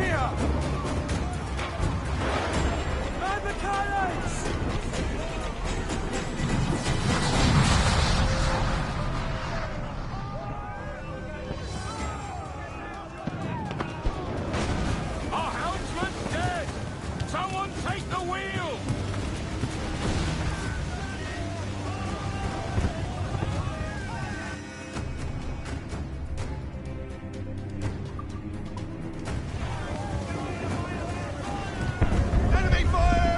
here! Man the cannons! Our helmsman's dead! Someone take the wheel! Enemy fire!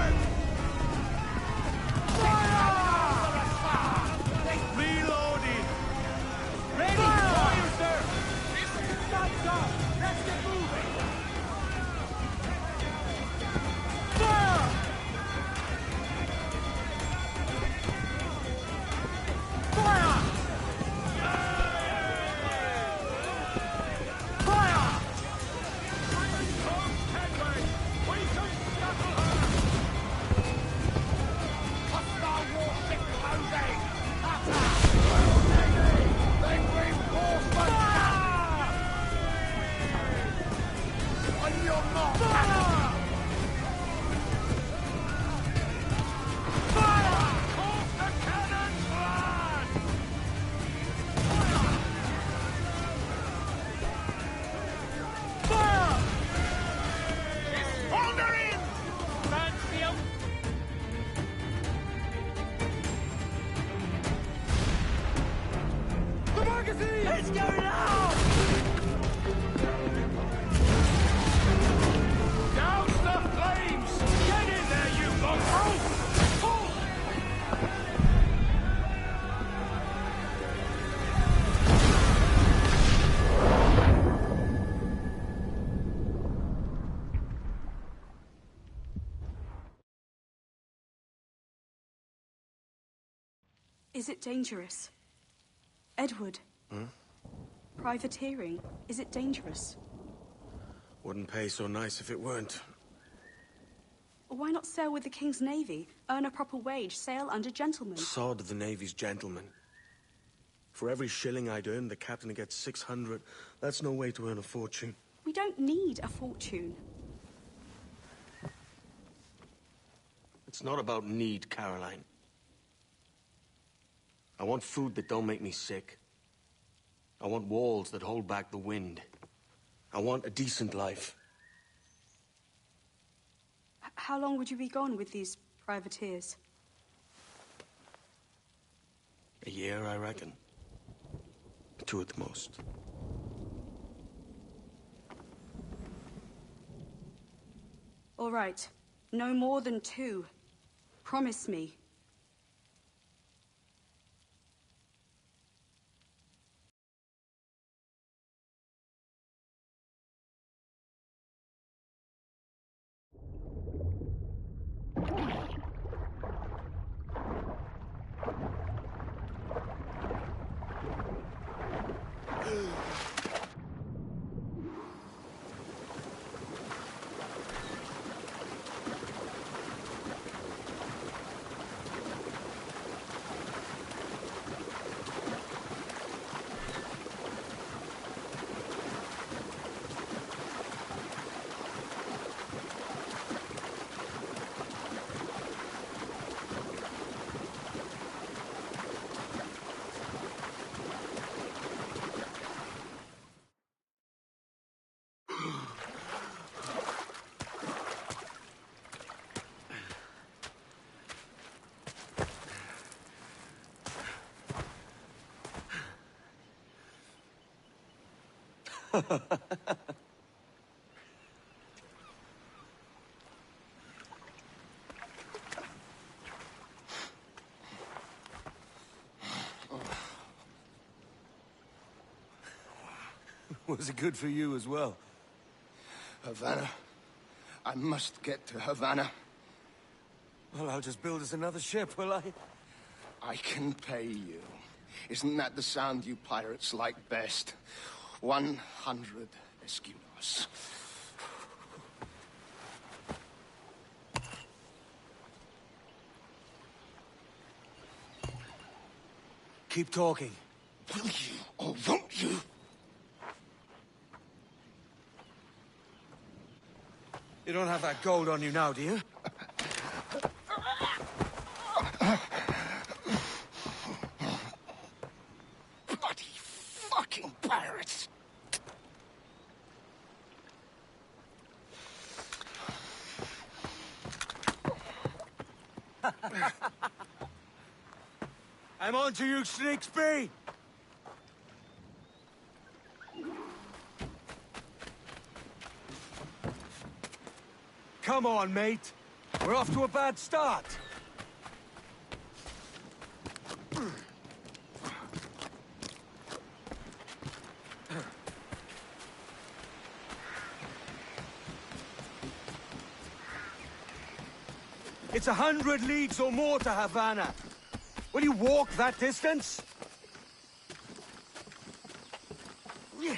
Reloading! Ready! Fire! Fire, sir! Lights up! Let's get moving! Fire! Fire! Fire! Close headway! We can scuttle her! Hostile warship closing! They've reinforcements! On your mark! Cause the cannons, lad! Fire! It's thundering! Baker-Steele! The magazine! Let's go now! Douse the flames! Get in there, you mongrel! Is it dangerous? Edward? Privateering, is it dangerous? Wouldn't pay so nice if it weren't. Why not sail with the King's Navy? Earn a proper wage, sail under gentlemen. Sod the Navy's gentlemen. For every shilling I'd earn, the captain gets 600. That's no way to earn a fortune. We don't need a fortune. It's not about need, Caroline. I want food that don't make me sick. I want walls that hold back the wind. I want a decent life. How long would you be gone with these privateers? A year, I reckon. 2 at the most. All right. No more than 2. Promise me. Was it good for you as well? Havana. I must get to Havana. Well, I'll just build us another ship, will I? I can pay you. Isn't that the sound you pirates like best? 100 escudos. Keep talking. Will you or won't you? You don't have that gold on you now, do you? Bloody fucking pirates! I'm on to you, Snakesby! Come on, mate. We're off to a bad start. It's 100 leagues or more to Havana. Will you walk that distance? Yeah.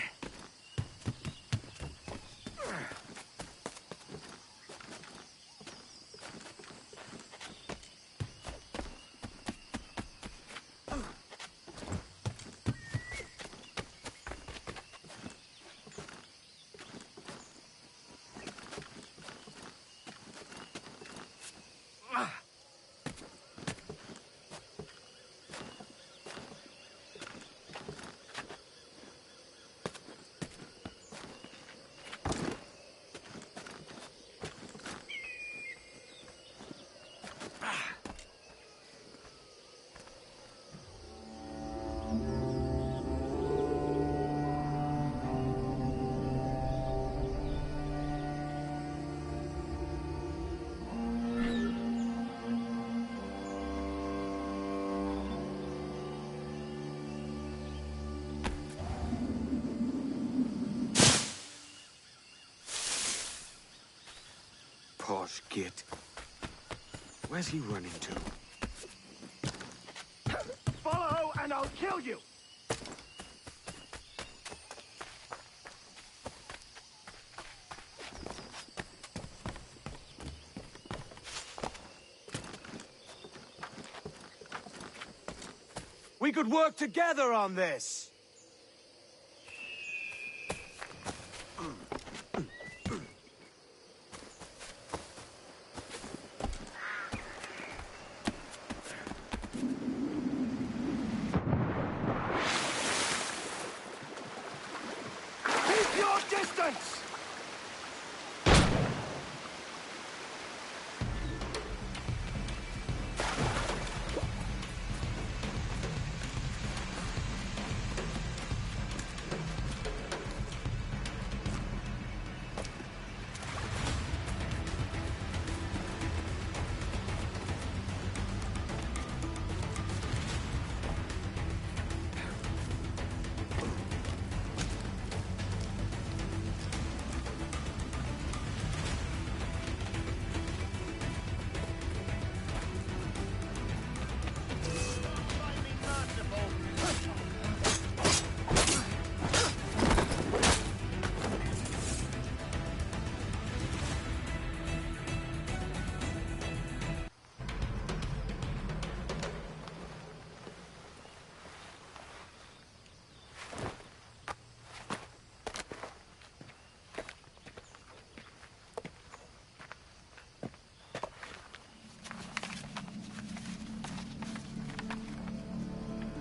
Posh git. Where's he running to? Follow, and I'll kill you! We could work together on this! Keep your distance!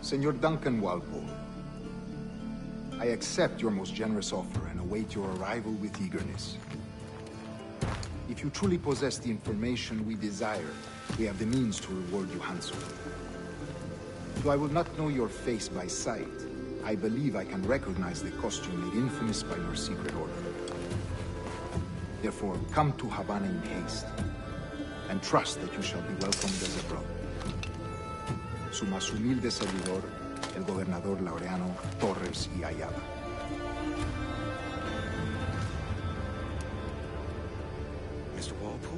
Senor Duncan Walpole, I accept your most generous offer and await your arrival with eagerness. If you truly possess the information we desire, we have the means to reward you handsomely. Though I will not know your face by sight, I believe I can recognize the costume made infamous by your secret order. Therefore, come to Havana in haste, and trust that you shall be welcomed as a brother. Su más humilde servidor, el gobernador Laureano Torres y Ayala. Mr. Walpole,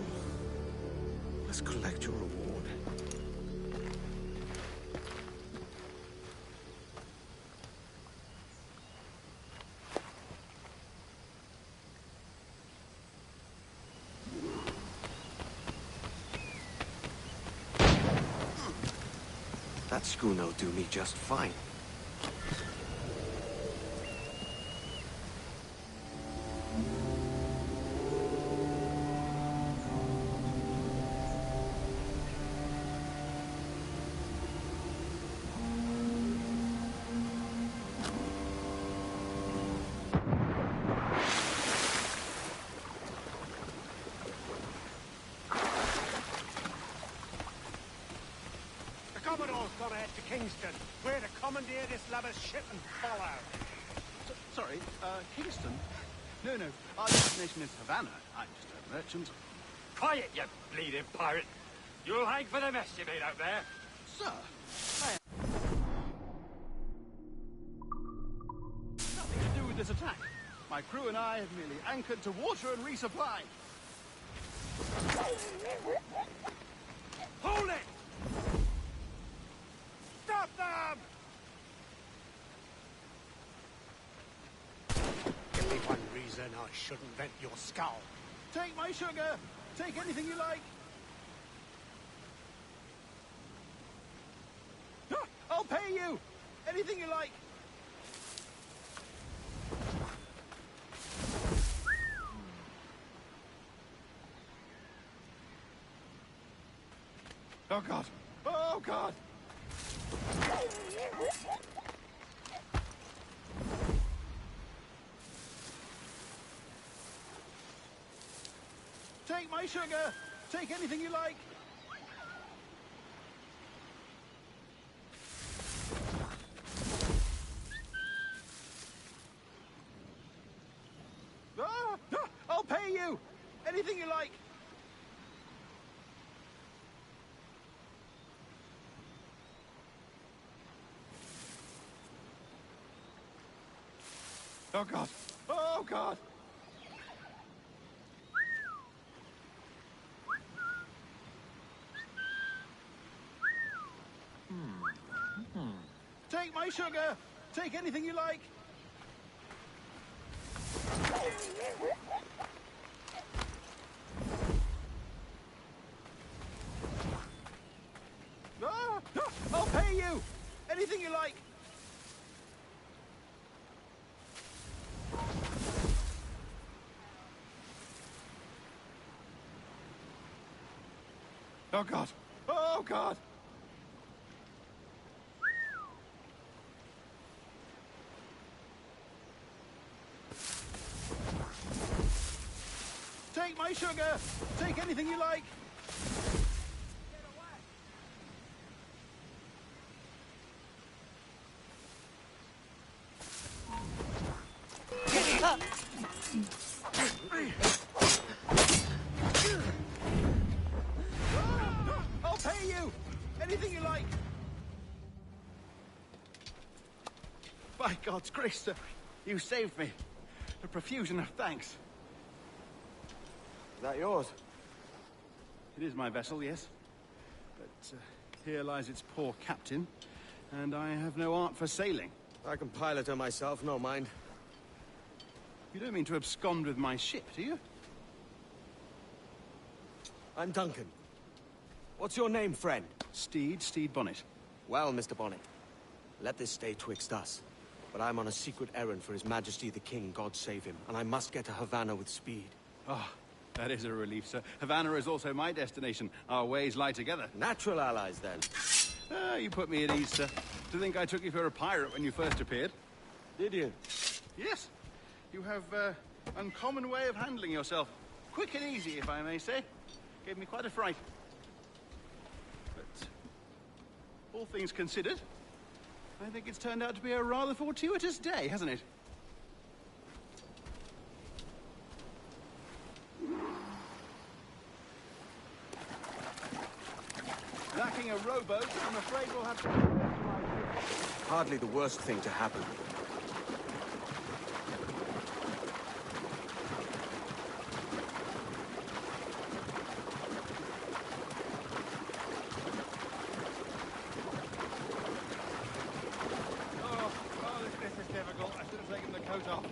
let's collect your reward. That schooner'll do me just fine. Kingston. We're to commandeer this lubber's ship and follow. Sorry, Kingston? No, our destination is Havana. I'm just a merchant. Quiet, you bleeding pirate. You'll hang for the mess you made out there. Sir, nothing to do with this attack. My crew and I have merely anchored to water and resupply. Hold it! Stop them! Give me one reason I shouldn't vent your skull. Take my sugar. Take anything you like. I'll pay you. Anything you like. Oh, God. Oh, God. Take my sugar. Take anything you like. I'll pay you. Anything you like. Oh, God. Oh, God. Take my sugar. Take anything you like. I'll pay you. Anything you like. Oh, God. Oh, God. Take my sugar. Take anything you like. I'll pay you. Anything you like. By God's grace, sir, you saved me. A profusion of thanks. Is that yours? It is my vessel, yes. But here lies its poor captain, and I have no art for sailing. I can pilot her myself, no mind. You don't mean to abscond with my ship, do you? I'm Duncan. What's your name, friend? Steed Bonnet. Well, Mr. Bonnet, let this stay twixt us. But I'm on a secret errand for His Majesty the King, God save him, and I must get to Havana with speed. Ah, that is a relief, sir. Havana is also my destination. Our ways lie together. Natural allies, then. Ah, you put me at ease, sir. To think I took you for a pirate when you first appeared. Did you? Yes. You have uncommon way of handling yourself. Quick and easy, if I may say. Gave me quite a fright. But all things considered, I think it's turned out to be a rather fortuitous day, hasn't it? Lacking a rowboat, I'm afraid we'll have to... Hardly the worst thing to happen. This is difficult. I should have taken the coat off.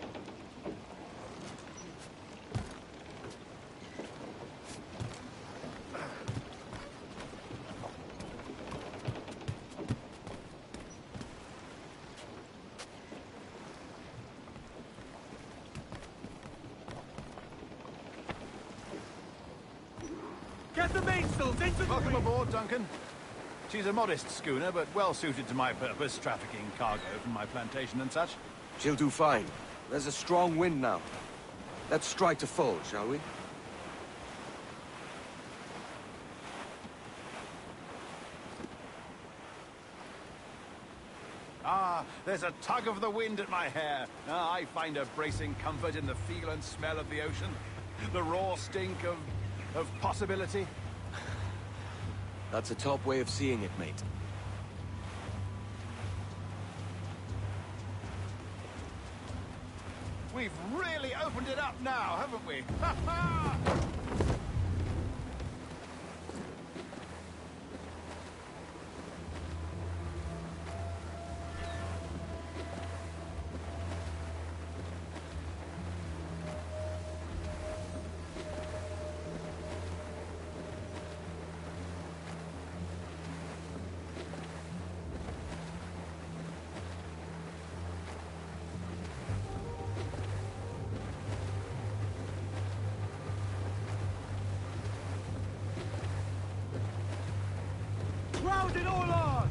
Get the mainsails into the Welcome wind. aboard, Duncan. She's a modest schooner, but well suited to my purpose, trafficking cargo from my plantation and such. She'll do fine. There's a strong wind now. Let's strike to full, shall we? There's a tug of the wind at my hair. I find a bracing comfort in the feel and smell of the ocean. The raw stink of possibility. That's a top way of seeing it, mate. We've really opened it up now, haven't we? Ha ha! Round it all on!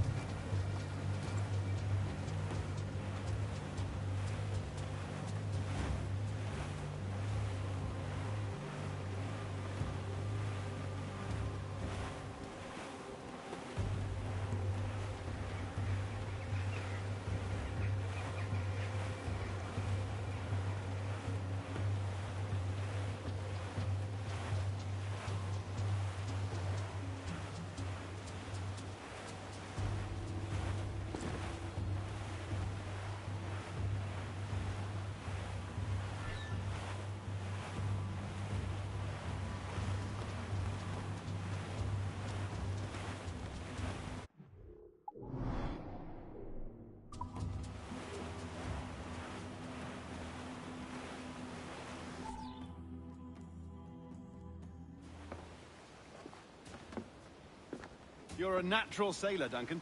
You're a natural sailor, Duncan.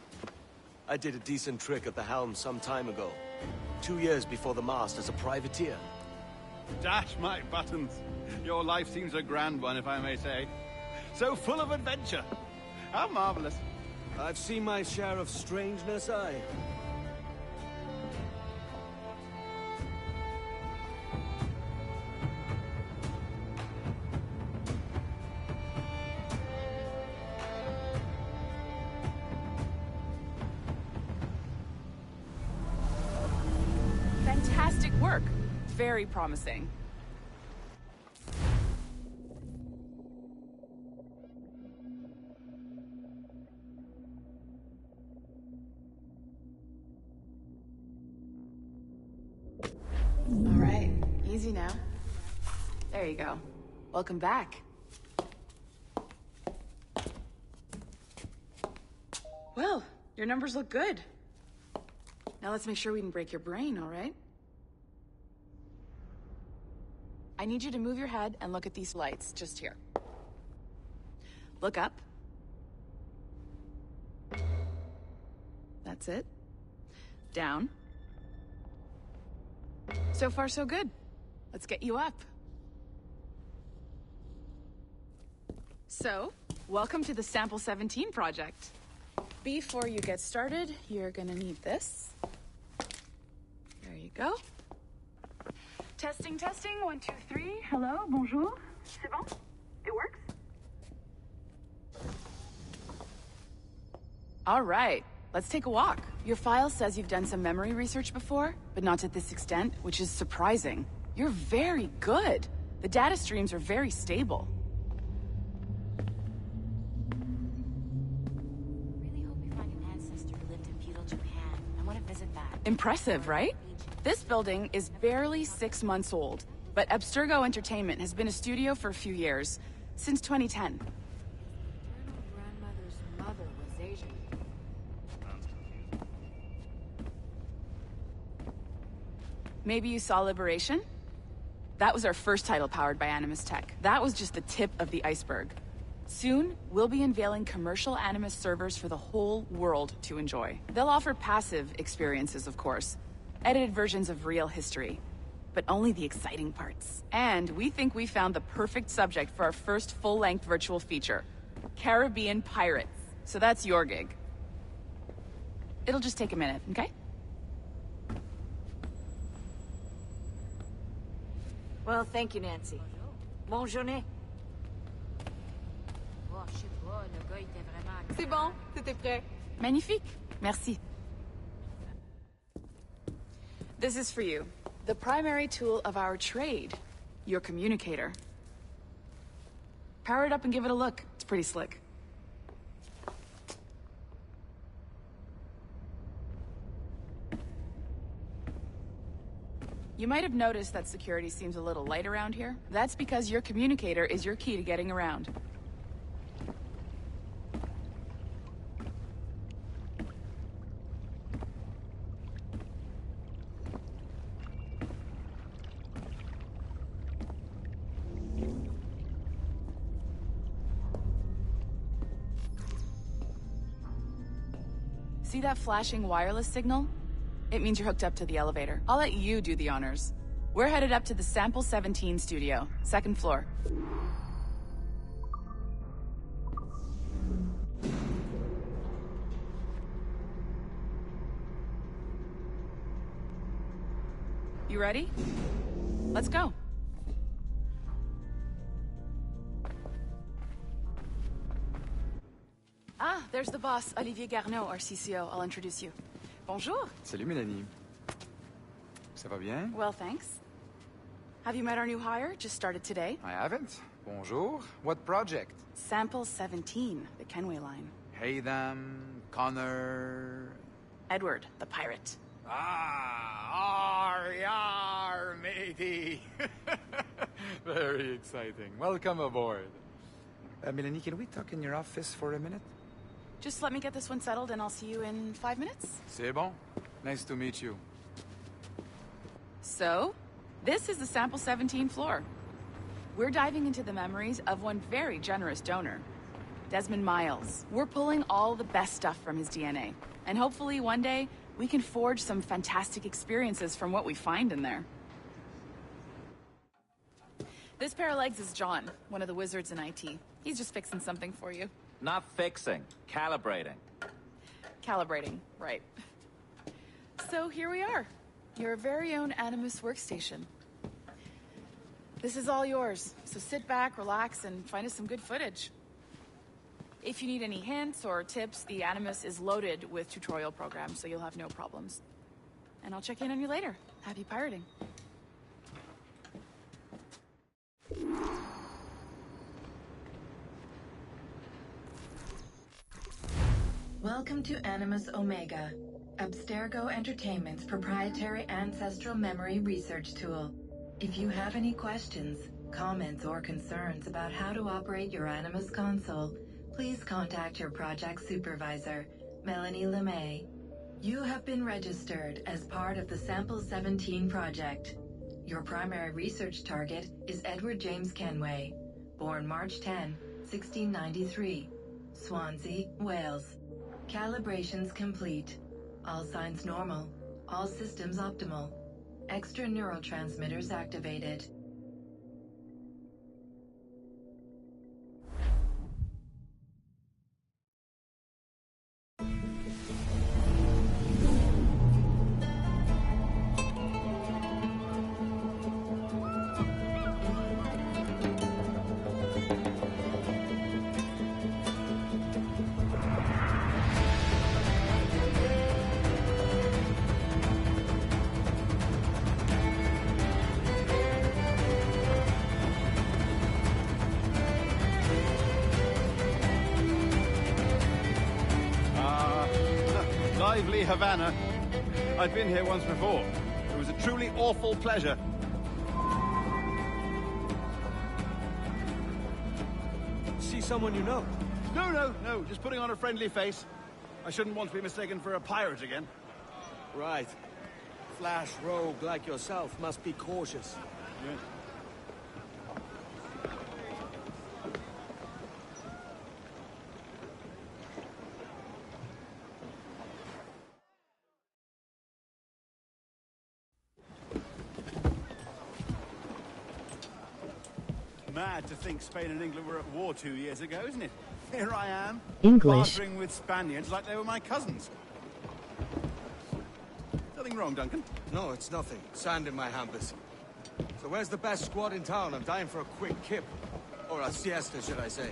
I did a decent trick at the helm some time ago. 2 years before the mast as a privateer. Dash my buttons. Your life seems a grand one, if I may say. So full of adventure. How marvelous. I've seen my share of strangeness, aye. Fantastic work. Very promising. All right, easy now. There you go. Welcome back. Well, your numbers look good. Now let's make sure we can break your brain, all right? I need you to move your head and look at these lights, just here. Look up. That's it. Down. So far, so good. Let's get you up. So, welcome to the Sample 17 project. Before you get started, you're gonna need this. There you go. Testing, testing, 1, 2, 3. Hello, bonjour. C'est bon? It works? All right, let's take a walk. Your file says you've done some memory research before, but not to this extent, which is surprising. You're very good. The data streams are very stable. Really hope you find an ancestor who lived in feudal Japan. I want to visit that. Impressive, right? This building is barely 6 months old, but Abstergo Entertainment has been a studio for a few years, since 2010. Maternal grandmother's mother was Asian. Maybe you saw Liberation? That was our first title powered by Animus Tech. That was just the tip of the iceberg. Soon, we'll be unveiling commercial Animus servers for the whole world to enjoy. They'll offer passive experiences, of course. Edited versions of real history. But only the exciting parts. And we think we found the perfect subject for our first full-length virtual feature. Caribbean pirates. So that's your gig. It'll just take a minute, okay? Well, thank you, Nancy. Bonne journée. Oh, je sais pas, le gars était vraiment... C'est bon, c'était prêt. Magnifique. Merci. This is for you. The primary tool of our trade. Your communicator. Power it up and give it a look. It's pretty slick. You might have noticed that security seems a little light around here. That's because your communicator is your key to getting around. See that flashing wireless signal? It means you're hooked up to the elevator. I'll let you do the honors. We're headed up to the Sample 17 studio, 2nd floor. You ready? Let's go. Ah, there's the boss, Olivier Garneau, our CCO. I'll introduce you. Bonjour. Salut, Mélanie. Ça va bien? Well, thanks. Have you met our new hire? Just started today. I haven't. Bonjour. What project? Sample 17, the Kenway line. Haytham, Connor... Edward, the pirate. Ah, yar, matey. Very exciting. Welcome aboard. Mélanie, can we talk in your office for a minute? Just let me get this one settled and I'll see you in 5 minutes. C'est bon. Nice to meet you. So, this is the Sample 17 floor. We're diving into the memories of one very generous donor, Desmond Miles. We're pulling all the best stuff from his DNA. And hopefully one day, we can forge some fantastic experiences from what we find in there. This pair of legs is John, one of the wizards in IT. He's just fixing something for you. Not fixing, calibrating. Calibrating, right. So here we are, your very own Animus workstation. This is all yours, so sit back, relax, and find us some good footage. If you need any hints or tips, the Animus is loaded with tutorial programs, so you'll have no problems. And I'll check in on you later. Happy pirating. Welcome to Animus Omega, Abstergo Entertainment's proprietary ancestral memory research tool. If you have any questions, comments, or concerns about how to operate your Animus console, please contact your project supervisor, Melanie LeMay. You have been registered as part of the Sample 17 project. Your primary research target is Edward James Kenway, born March 10, 1693, Swansea, Wales. Calibrations complete. All signs normal. All systems optimal. Extra neurotransmitters activated. Lively Havana. I've been here once before. It was a truly awful pleasure. See someone you know? No. Just putting on a friendly face. I shouldn't want to be mistaken for a pirate again. Right. Flash rogue like yourself must be cautious. Yeah. Mad to think Spain and England were at war 2 years ago, isn't it? Here I am, English. bartering with Spaniards like they were my cousins. Nothing wrong, Duncan? No, it's nothing. Sand in my hampers. So where's the best squad in town? I'm dying for a quick kip. Or a siesta, should I say.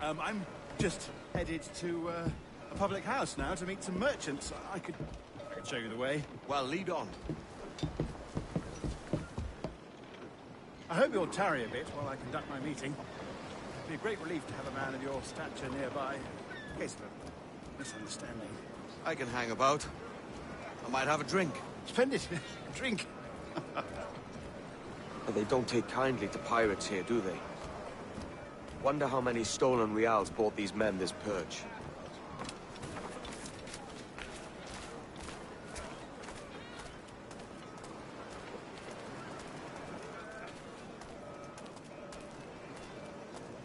I'm just headed to a public house now to meet some merchants. I could I'd show you the way. Well, lead on. I hope you'll tarry a bit while I conduct my meeting. It'd be a great relief to have a man of your stature nearby, in case of a misunderstanding. I can hang about. I might have a drink. Splendid. Drink. But they don't take kindly to pirates here, do they? Wonder how many stolen reals bought these men this purge.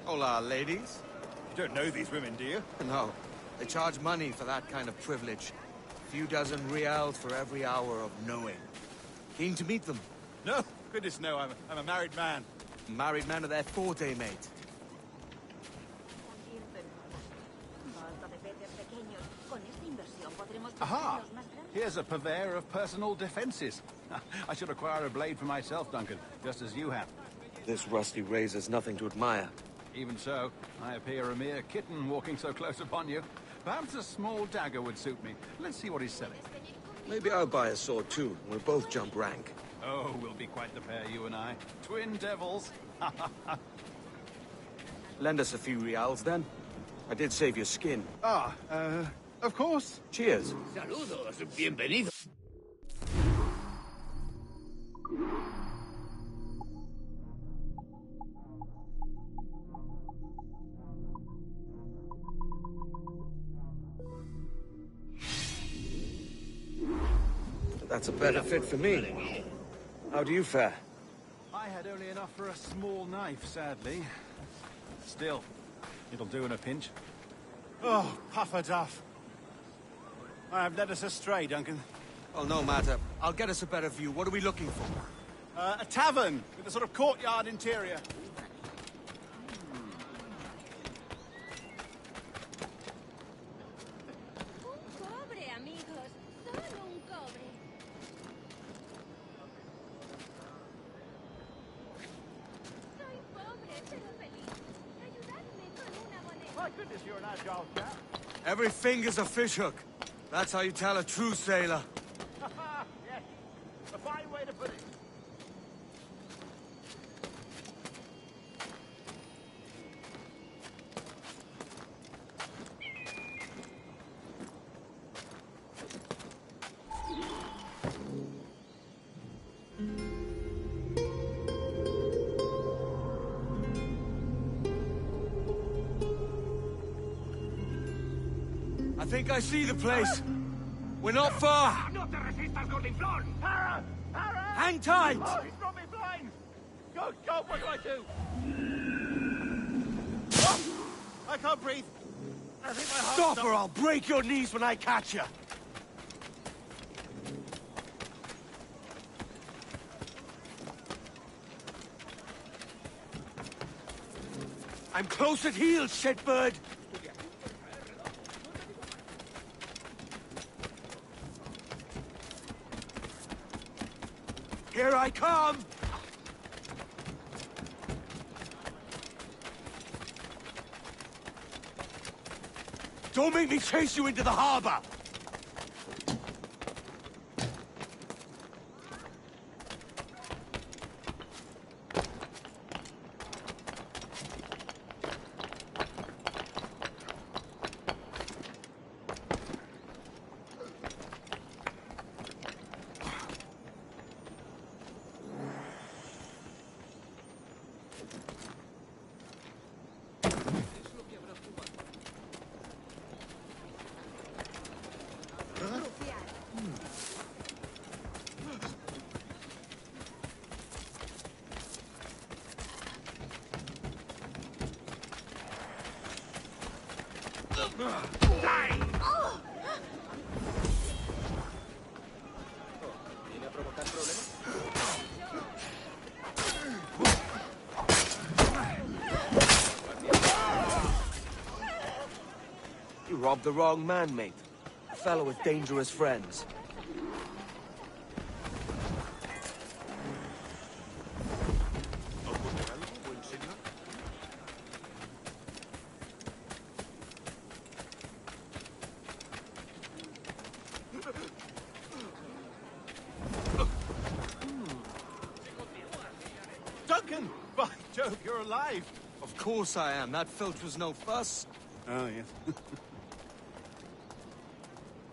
Hola, ladies. You don't know these women, do you? No. They charge money for that kind of privilege. A few dozen reals for every hour of knowing. Keen to meet them? No. Goodness, no. I'm a married man. Married men are their forte, mate. Aha! Here's a purveyor of personal defenses. I should acquire a blade for myself, Duncan, just as you have. This rusty razor's nothing to admire. Even so, I appear a mere kitten walking so close upon you. Perhaps a small dagger would suit me. Let's see what he's selling. Maybe I'll buy a sword too. We'll both jump rank. Oh, we'll be quite the pair, you and I. Twin devils. Lend us a few reals, then. I did save your skin. Of course. Cheers. Saludos, bienvenido. That's a better fit for me. How do you fare? I had only enough for a small knife, sadly. Still, it'll do in a pinch. Oh, puffer duff. I have led us astray, Duncan. Well, no matter. I'll get us a better view. What are we looking for? A tavern with a sort of courtyard interior. My goodness, you're an agile chap. Every finger's a fishhook. That's how you tell a true sailor. Yes, a fine way to put it. I think I see the place. We're not far. No te resistas, gordinflón. Para! Para! Hang tight! Oh, he's brought me blind! Good God, what do I do? I can't breathe. I think my heart Stop or I'll break your knees when I catch you. I'm close at heel, shitbird. Here I come! Don't make me chase you into the harbor! You robbed the wrong man, mate. A fellow with dangerous friends. Duncan! By Jove, you're alive! Of course I am. That filch was no fuss. Oh, yes.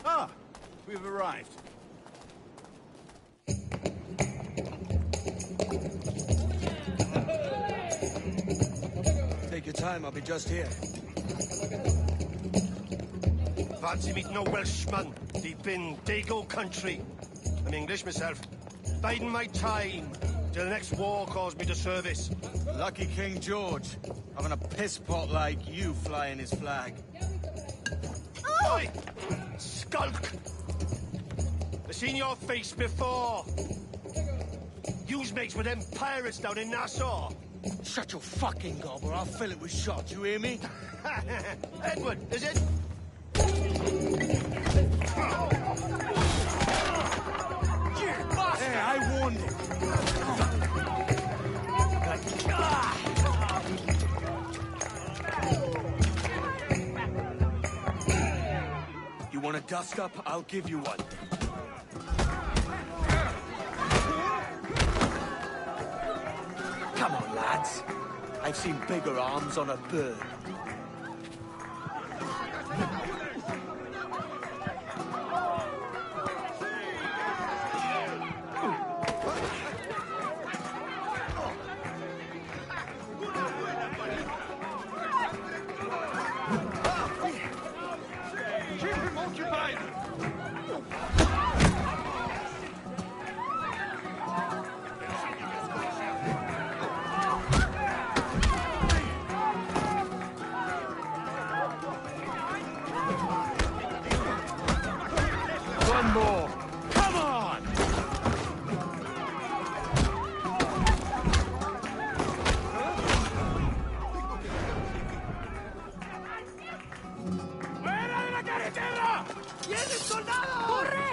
Ah! We've arrived. Take your time, I'll be just here. Fancy meeting no Welshman deep in Dago country. I'm English myself. Biding my time till the next war calls me to service. Lucky King George, having a piss pot like you flying his flag. Oi! Skulk! I've seen your face before. Yous mates with them pirates down in Nassau. Shut your fucking gob or I'll fill it with shot, you hear me? Edward, is it? Hey, I warned him. You want a dust-up? I'll give you one. Come on, lads. I've seen bigger arms on a bird. One more. Come on! ¡Fuera de la carretera! ¡Vienen soldados! ¡Corre!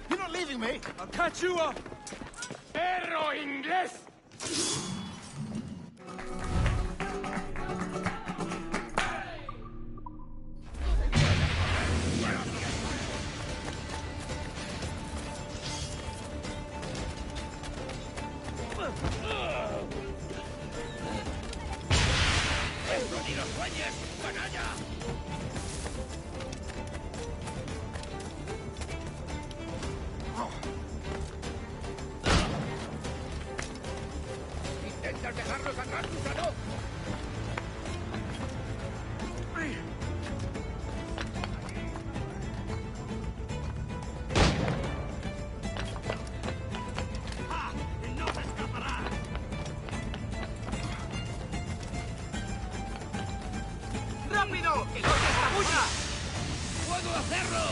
You're not leaving me! I'll catch you up! ¡Perro inglés! ¡Ni los sueñes, canalla! ¿Intentas dejarlos atrás, gusano? ¡No se escapará! ¡Rápido! ¡Que no se escabulla! ¡Puedo hacerlo!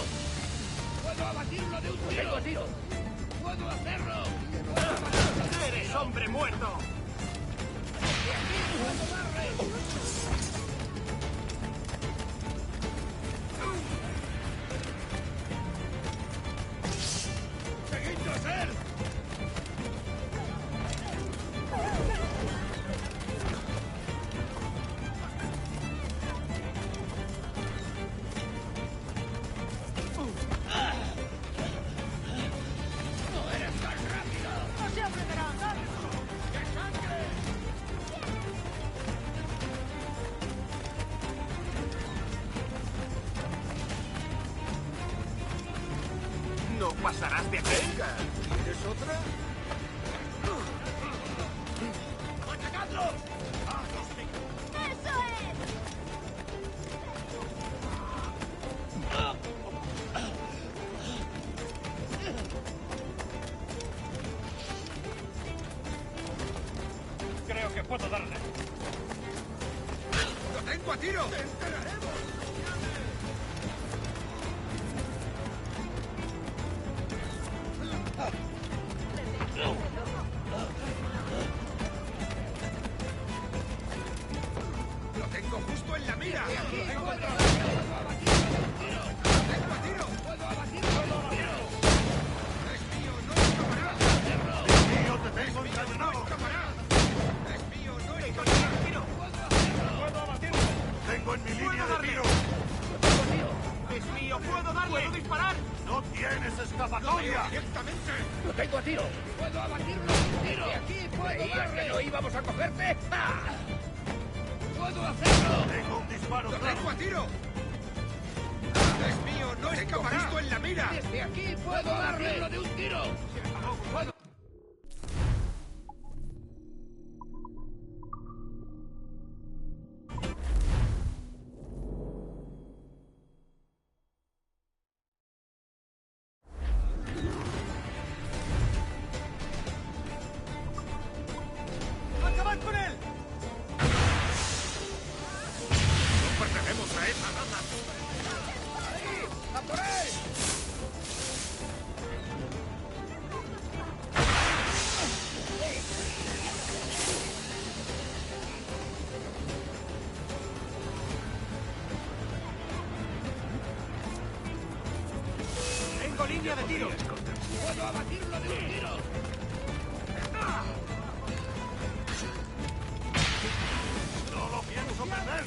¡Puedo abatirlo de un tiro! ¡Tengo tiro! ¡Puedo hacerlo! ¡Eres hombre muerto! ¡De aquí puedo darle! ¡Seguidnos él! ¡No eres tan rápido! ¡No se aprenderá! ¡Qué sangre! No pasarás de aquí. ¿Quieres otra? ¡Atacadlo! ¡Eso es! Creo que puedo darle. ¡Lo tengo a tiro! ¡Te enterraremos! ¡Lo tengo justo en la mira! ¡Lo tengo a tiro! ¡Puedo abatirlo! ¡Es mío, no escapará! ¡Es mío, te tengo encadenado! ¡No escapará! ¡Es mío, no escapará! ¡Puedo abatirlo! ¡Tengo en mi línea de tiro! ¡Puedo abatirlo de un tiro! ¡Desde aquí puedo ¿Creías que no íbamos a cogerte? ¡Ah! ¡Puedo hacerlo! Tengo un disparo ¡Lo claro. tengo a tiro! ¡Es mío! ¡No escapará! ¡Visto en la mira! ¡Desde aquí puedo darle! ¡De un tiro! ¡Puedo! ¡Acabad con él! ¡No pertenecemos a esa raza! ¡Ahí! ¡A por él! ¡Tengo línea de tiro! ¡Puedo abatirlo de un tiro! ¡No lo pienso perder!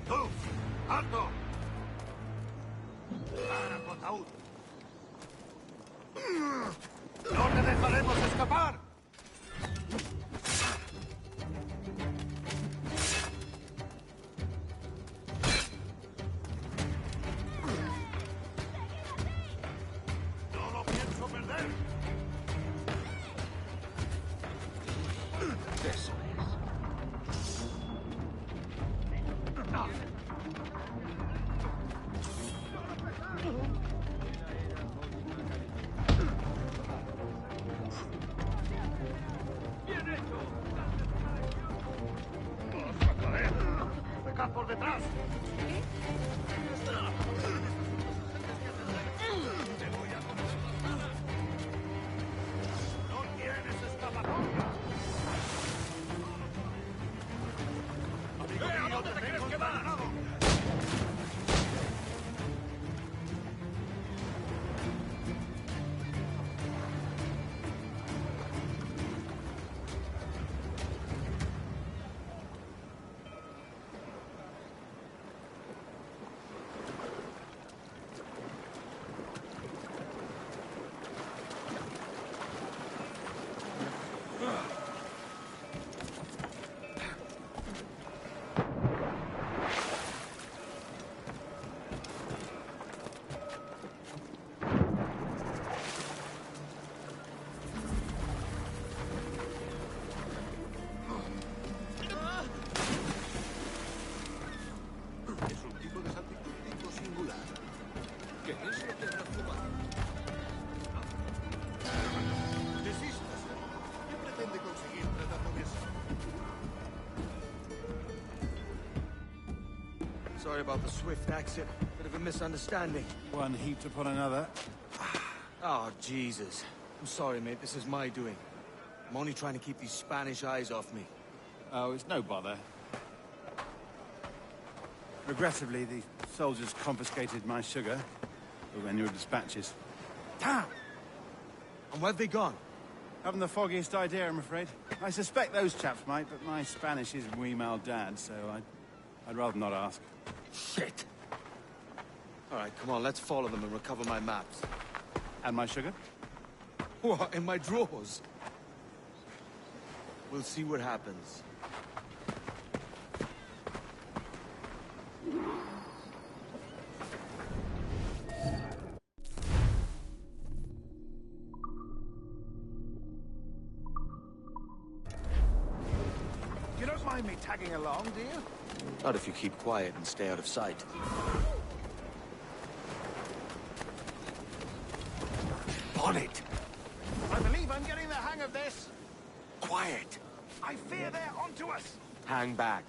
¡Tú! ¡Alto! ¡Para tu ataúd! ¡No te dejaremos escapar! ¡No lo pienso perder! Eso ¡Pecad por detrás! ¡No tienes escapatoria! ¡Amigo mío, ¿a dónde te crees que vas? envenenado! es un tipo de salpicón singular. ¿Qué es lo que habrá fumado? Desistas. ¿Qué pretende conseguir tratándome así? Sorry about the swift exit. Bit of a misunderstanding. One heaped upon another. Oh, Jesus. I'm sorry, mate. This is my doing. I'm only trying to keep these Spanish eyes off me. Oh, it's no bother. Regrettably, the soldiers confiscated my sugar when your dispatches. Damn! And where've they gone? Haven't the foggiest idea, I'm afraid. I suspect those chaps might, but my Spanish is wee mal dad, so I'd rather not ask. Shit! All right, come on, let's follow them and recover my maps. And my sugar? What, in my drawers? We'll see what happens. You don't mind me tagging along, do you? Not if you keep quiet and stay out of sight. On it! I believe I'm getting the hang of this. Quiet! I fear they're onto us. Hang back.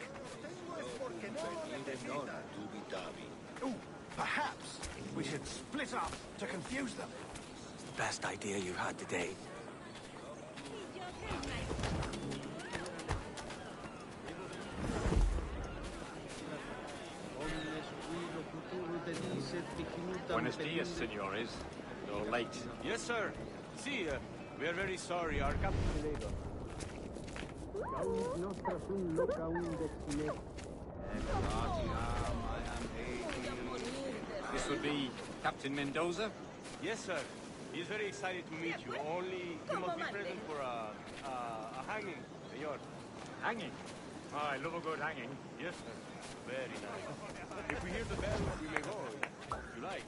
Ooh, perhaps we should split up to confuse them. Best idea you had today. Buenos dias, senores. You're late. Yes, sir. See, we are very sorry. Our captain... This would be Captain Mendoza? Yes, sir. He is very excited to meet you. Only he must be present for a hanging, senor. Hanging? Oh, I love a good hanging. Yes, sir. Very nice. If we hear the bell, we may go, if you like.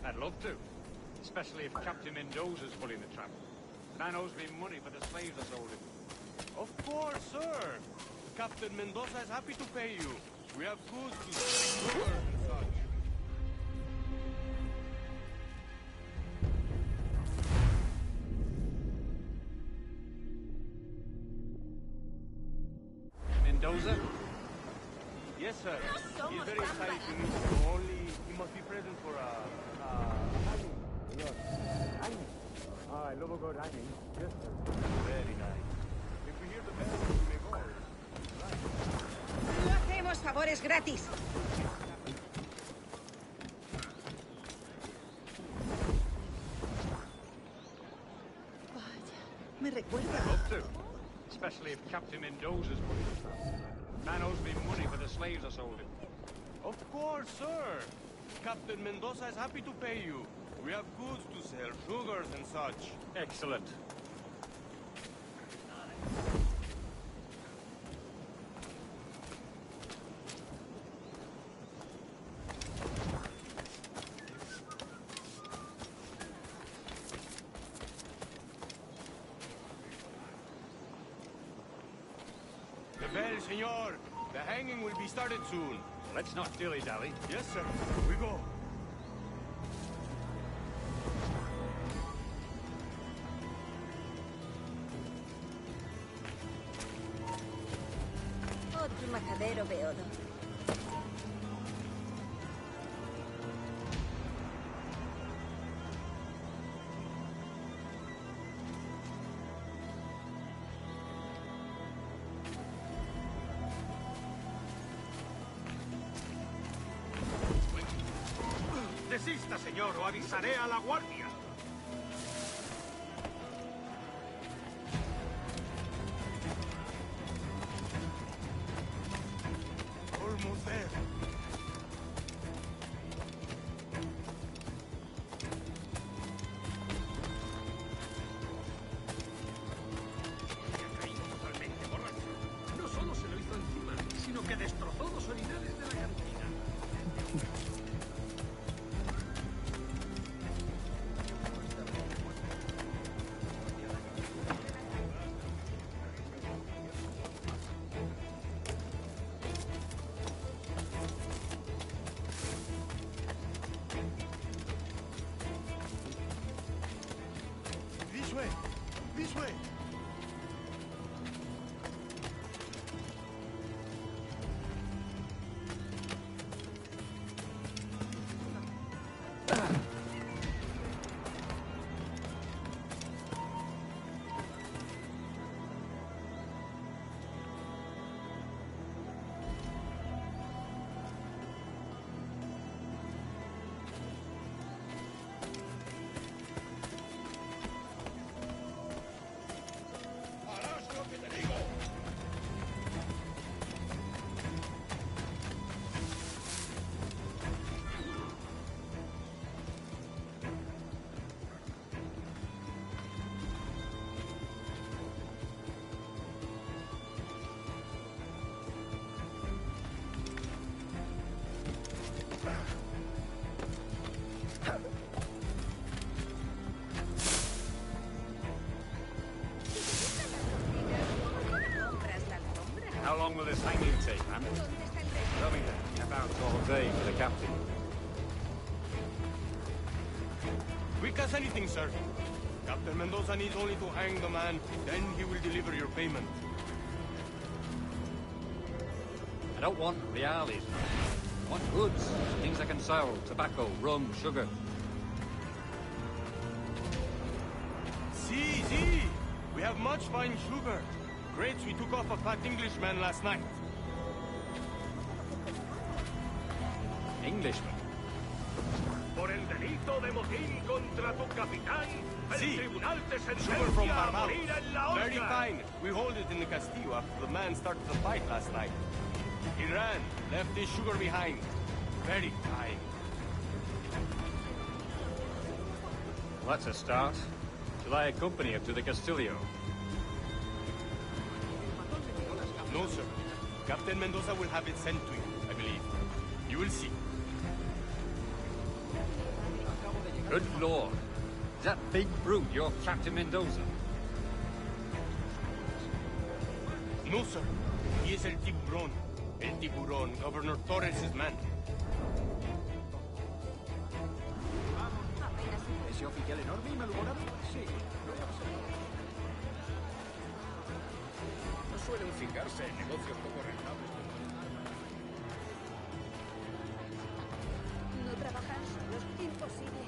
I'd love to. Especially if Captain Mendoza's pulling the trap. Man owes me money for the slaves I sold him. Of course, sir. Captain Mendoza is happy to pay you. We have goods to sell and such. Mendoza? Yes, sir. He is very excited to meet you. Only he must be present for a hanging. Senor. Hanging? Oh, I love a good hanging. Yes, sir. Very nice. If we hear the bell, we may go. No hacemos favores gratis. Me recuerda. I'd love to. Especially if Captain Mendoza's pulling the trap. Man owes me money for the slaves I sold him. Of course, sir. Captain Mendoza is happy to pay you. We have goods to sell, sugars and such. Excellent. The bell, senor. The hanging will be started soon. Let's not dilly-dally. Yes, sir. We go. Otro majadero beodo. Desista, señor, o avisaré a la guardia. Almost there. Totalmente borracho. No solo se lo hizo encima, sino que destrozó los orinales de la cantina. This way. This way. How long will this hanging take, man? Tell me then. About all day for the captain. Quick as anything, sir. Captain Mendoza needs only to hang the man, then he will deliver your payment. I don't want reales. I want goods. Things I can sell. Tobacco, rum, sugar. have much fine sugar. Grapes we took off a fat Englishman last night. Englishman? Por el delito de motín contra tu capitán, el Sí. tribunal te Sugar from sentencia a Barbados. morir en la horca. Very fine. We hold it in the Castillo after the man started the fight last night. He ran, left his sugar behind. Very fine. Well, that's a start. Shall I accompany him to the Castillo? No, sir. Captain Mendoza will have it sent to you, I believe. You will see. Good lord. Is that big brute your Captain Mendoza? No, sir. He is el tiburón. El tiburón, Governor Torres' man. ¿Ese oficial enorme y malhumorado? Sí, lo he observado. No suelen fijarse en negocios poco rentables. No trabajan solos. Imposible.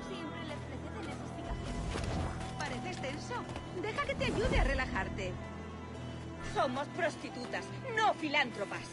Siempre les preceden esas fijaciones. ¿Pareces tenso? Deja que te ayude a relajarte. Somos prostitutas, no filántropas.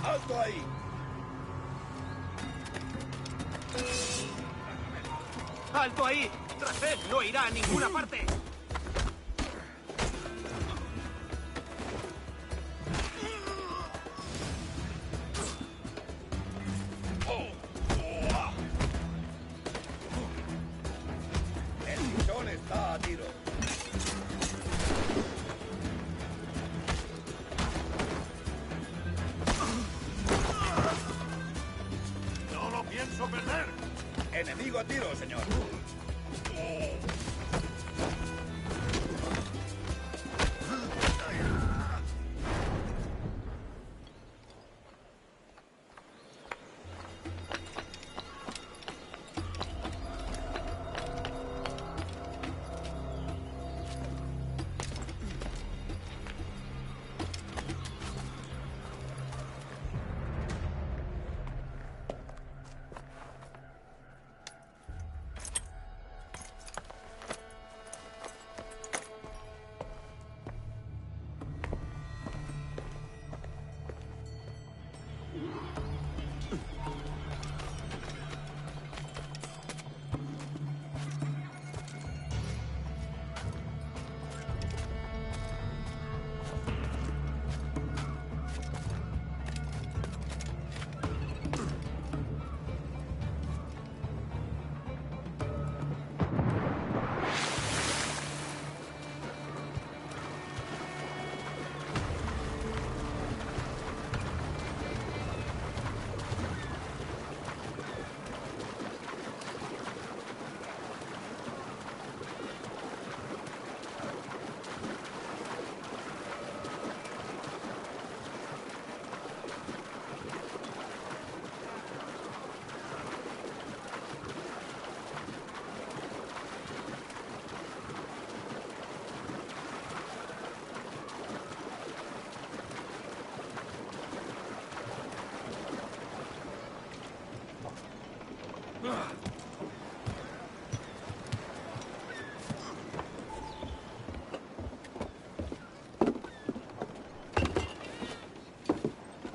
¡Alto ahí! ¡Alto ahí! ¡Tras él! ¡No irá a ninguna parte! El bichón está a tiro. ¡No lo pienso perder! Enemigo a tiro, señor.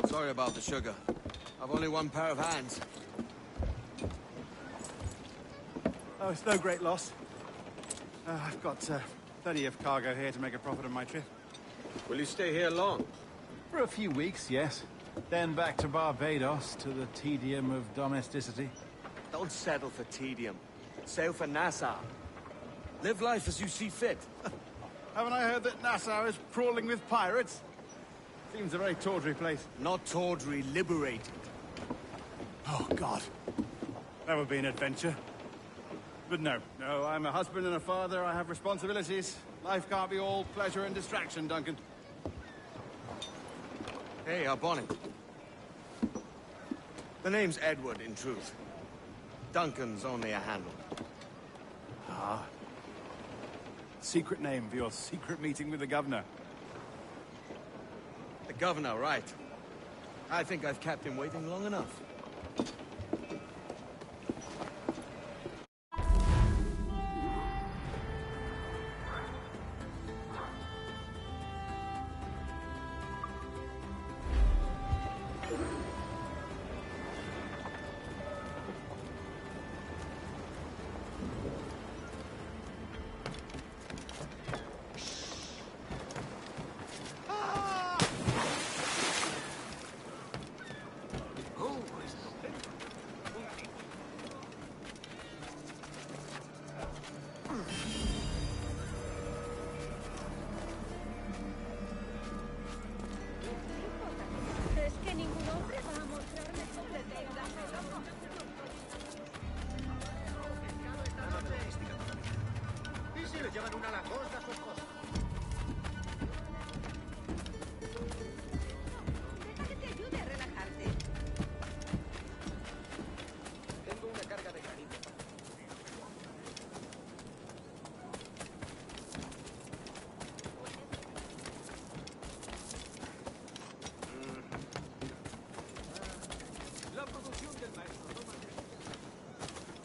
Sorry about the sugar. I've only one pair of hands. Oh, it's no great loss. I've got plenty of cargo here to make a profit on my trip. Will you stay here long? For a few weeks, yes. Then back to Barbados, to the tedium of domesticity. Don't settle for tedium. Sail for Nassau. Live life as you see fit. Haven't I heard that Nassau is crawling with pirates? Seems a very tawdry place. Not tawdry, liberated. Oh, God. That would be an adventure. But no, I'm a husband and a father. I have responsibilities. Life can't be all pleasure and distraction, Duncan. Hey, our Bonnie. The name's Edward, in truth. Duncan's only a handle. Ah. Secret name for your secret meeting with the governor. The governor, right. I think I've kept him waiting long enough.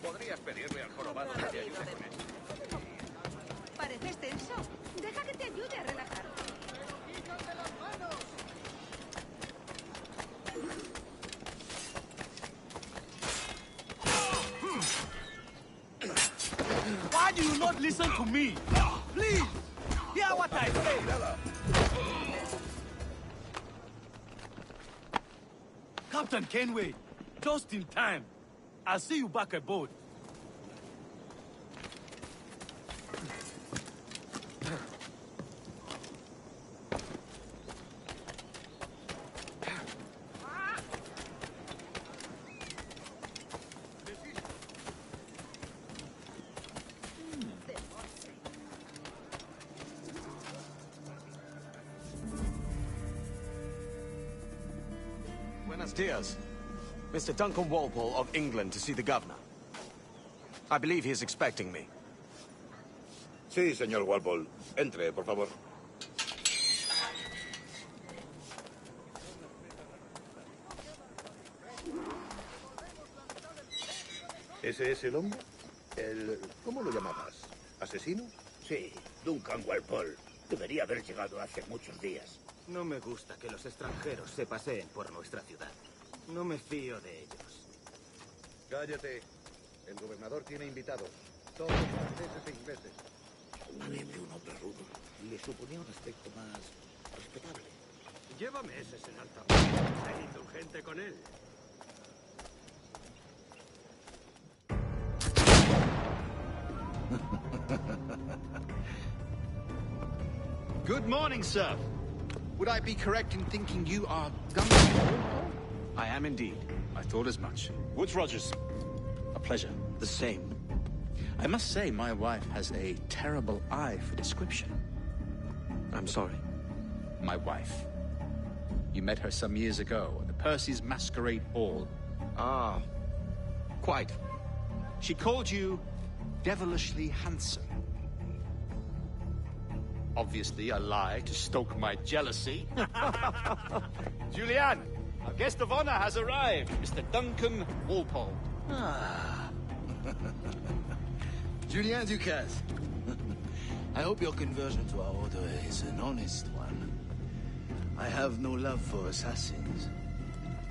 Podrías pedirle al jorobado que te ayude con esto. ¿Pareces tenso? Deja que te ayude a relajarte. Why do you not listen to me? Please, hear what I say. Captain Kenway, just in time. I'll see you back aboard. Buenos dias. Mr. Duncan Walpole of England to see the governor. I believe he is expecting me. Sí, señor Walpole. Entre, por favor. ¿Ese es el hombre? ¿Cómo lo llamabas? ¿Asesino? Sí, Duncan Walpole. Debería haber llegado hace muchos días. No me gusta que los extranjeros se paseen por nuestra ciudad. No me fío de ellos. Cállate. El gobernador tiene invitados. Todos franceses e ingleses. Parece un hombre rudo. Le suponía un aspecto más respetable. Lleva meses en alta. Sé indulgente con él. Good morning, sir. Would I be correct in thinking you are Duncan? I am indeed. I thought as much. Woods Rogers. A pleasure. The same. I must say, my wife has a terrible eye for description. I'm sorry. My wife. You met her some years ago at the Percy's Masquerade Ball. Ah, quite. She called you devilishly handsome. Obviously a lie to stoke my jealousy. Julianne, our guest of honor has arrived, Mr. Duncan Walpole. Julien Ducasse. I hope your conversion to our order is an honest one. I have no love for assassins,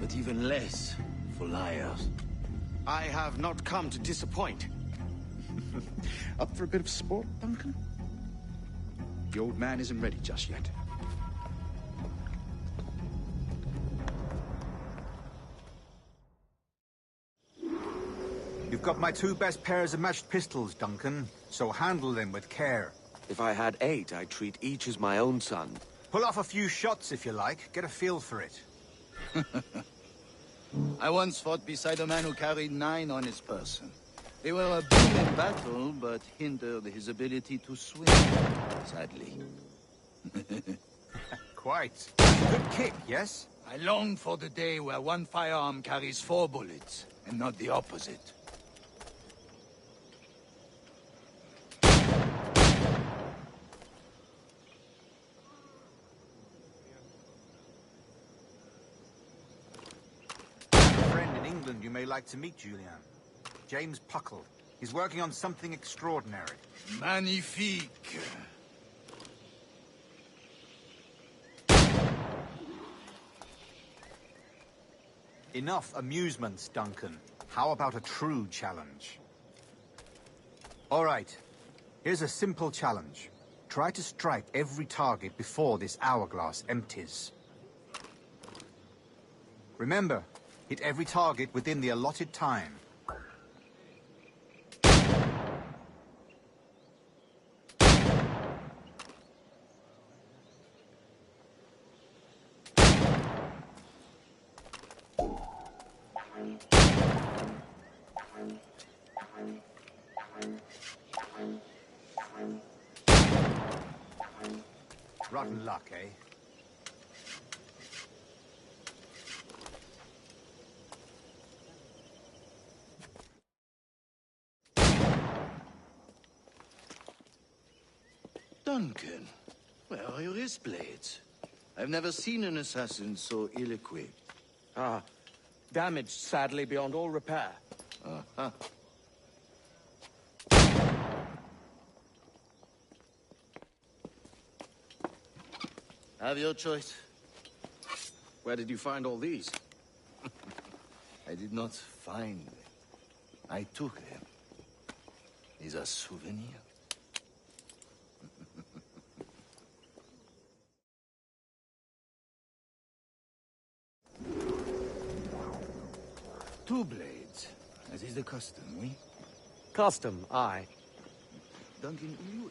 but even less for liars. I have not come to disappoint. Up for a bit of sport, Duncan? The old man isn't ready just yet. You've got my 2 best pairs of matched pistols, Duncan, so handle them with care. If I had 8, I'd treat each as my own son. Pull off a few shots if you like. Get a feel for it. I once fought beside a man who carried 9 on his person. They were a boon in battle, but hindered his ability to swim, sadly. Quite. Good kick, yes? I long for the day where one firearm carries 4 bullets, and not the opposite. You may like to meet Julian. James Puckle. He's working on something extraordinary. Magnifique. Enough amusements, Duncan. How about a true challenge? All right. Here's a simple challenge. Try to strike every target before this hourglass empties. Remember, hit every target within the allotted time. Rotten luck, eh? Duncan, where are your wrist blades? I've never seen an assassin so ill-equipped. Ah, damaged sadly beyond all repair. Uh-huh. Have your choice. Where did you find all these? I did not find them. I took them. These are souvenirs. Two blades, as is the custom, oui? Custom, aye. Duncan, you...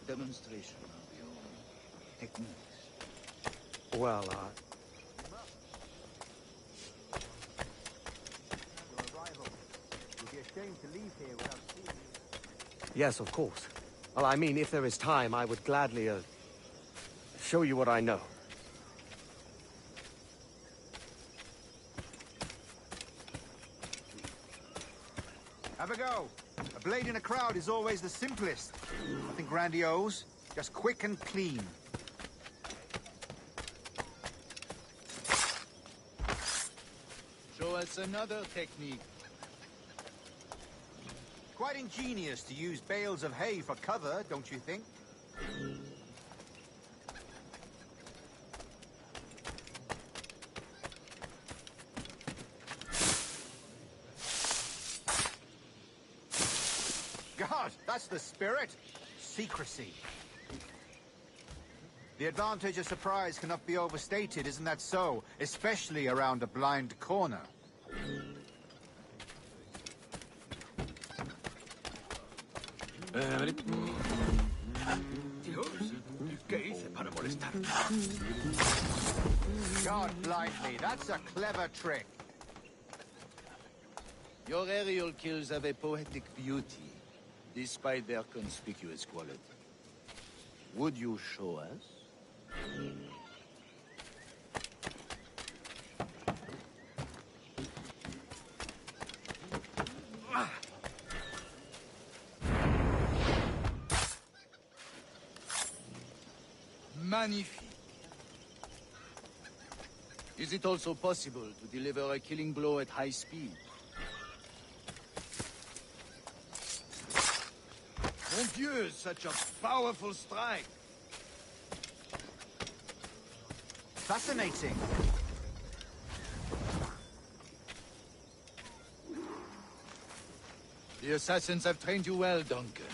Demonstration of your techniques. Well, yes, of course. Well, I mean, if there is time, I would gladly, show you what I know. Have a go. A blade in a crowd is always the simplest. Nothing grandiose, just quick and clean. Show us another technique. Quite ingenious to use bales of hay for cover, don't you think? God, that's the spirit. Secrecy. The advantage of surprise cannot be overstated, isn't that so? Especially around a blind corner. Dios, ¿qué hice para molestar? God blind me, that's a clever trick. Your aerial kills have a poetic beauty. despite their conspicuous quality. Would you show us? Magnifique. Is it also possible to deliver a killing blow at high speed? Mon Dieu, such a powerful strike. Fascinating. The assassins have trained you well, Duncan.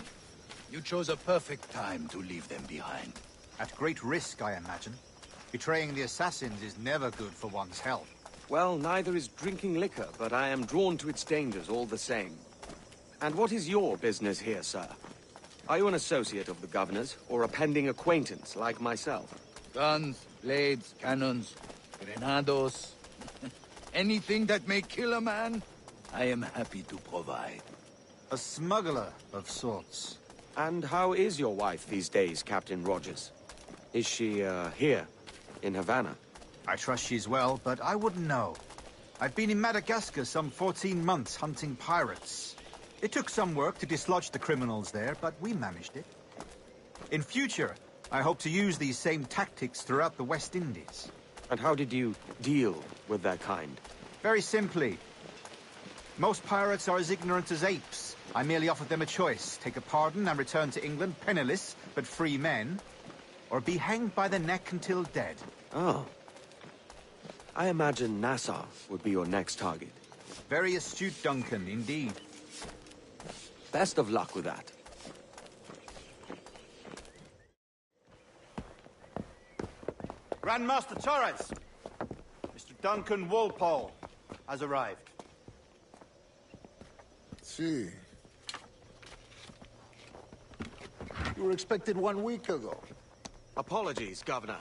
You chose a perfect time to leave them behind. At great risk, I imagine. Betraying the assassins is never good for one's health. Well, neither is drinking liquor, but I am drawn to its dangers all the same. And what is your business here, sir? Are you an associate of the governor's, or a pending acquaintance like myself? Guns, blades, cannons, grenados. Anything that may kill a man, I am happy to provide. A smuggler of sorts. And how is your wife these days, Captain Rogers? Is she, here, in Havana? I trust she's well, but I wouldn't know. I've been in Madagascar some 14 months hunting pirates. It took some work to dislodge the criminals there, but we managed it. In future, I hope to use these same tactics throughout the West Indies. And how did you deal with that kind? Very simply. Most pirates are as ignorant as apes. I merely offered them a choice. Take a pardon and return to England penniless, but free men, or be hanged by the neck until dead. Oh. I imagine Nassau would be your next target. Very astute, Duncan, indeed. Best of luck with that. Grandmaster Torres! Mr. Duncan Walpole has arrived. See. You were expected 1 week ago. Apologies, Governor.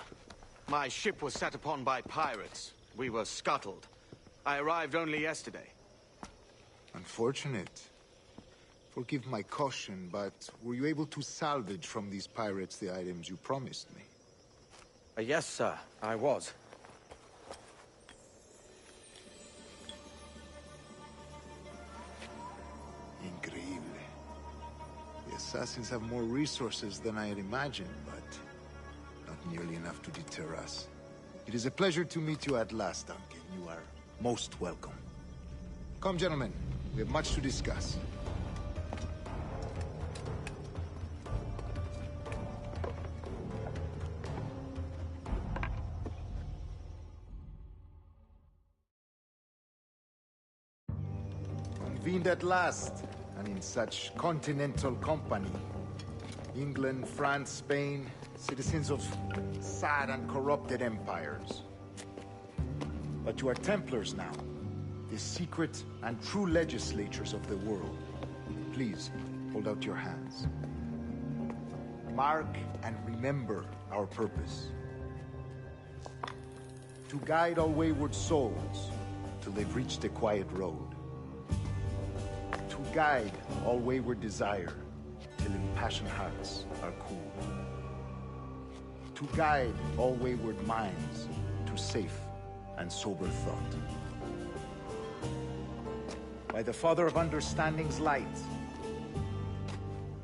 My ship was set upon by pirates. We were scuttled. I arrived only yesterday. Unfortunate. Forgive my caution, but were you able to salvage from these pirates the items you promised me? Yes, sir. I was. Increíble. The assassins have more resources than I had imagined, but not nearly enough to deter us. It is a pleasure to meet you at last, Duncan. You are most welcome. Come, gentlemen. We have much to discuss. Convened at last, and in such continental company. England, France, Spain, citizens of sad and corrupted empires. But you are Templars now, the secret and true legislatures of the world. Please, hold out your hands. Mark and remember our purpose. To guide all wayward souls till they've reached a quiet road. To guide all wayward desire till impassioned hearts are cool. To guide all wayward minds to safe and sober thought. By the Father of Understanding's light,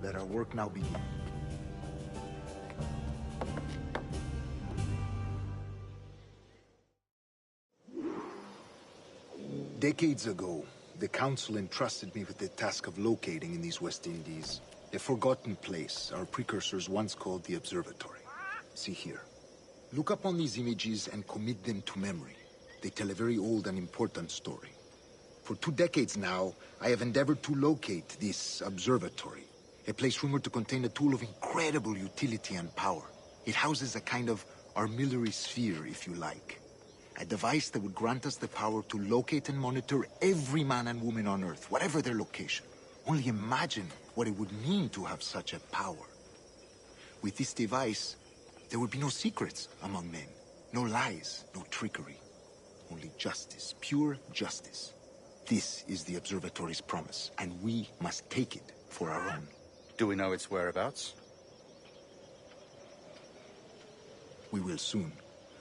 let our work now begin. Decades ago, the Council entrusted me with the task of locating in these West Indies a forgotten place our precursors once called the Observatory. See here. Look upon these images and commit them to memory. They tell a very old and important story. For 2 decades now, I have endeavored to locate this observatory, a place rumored to contain a tool of incredible utility and power. It houses a kind of armillary sphere, if you like. A device that would grant us the power to locate and monitor every man and woman on Earth, whatever their location. Only imagine what it would mean to have such a power. With this device, there would be no secrets among men, no lies, no trickery. Only justice, pure justice. This is the Observatory's promise, and we must take it for our own. Do we know its whereabouts? We will soon.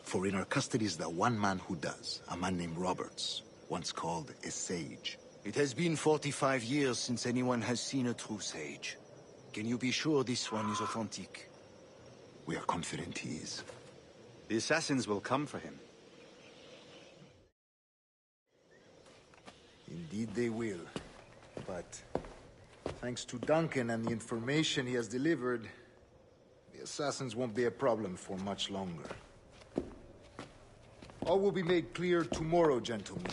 For in our custody is the one man who does, a man named Roberts, once called a sage. It has been 45 years since anyone has seen a true sage. Can you be sure this one is authentic? We are confident he is. The assassins will come for him. Indeed they will. But thanks to Duncan and the information he has delivered, the assassins won't be a problem for much longer. All will be made clear tomorrow, gentlemen,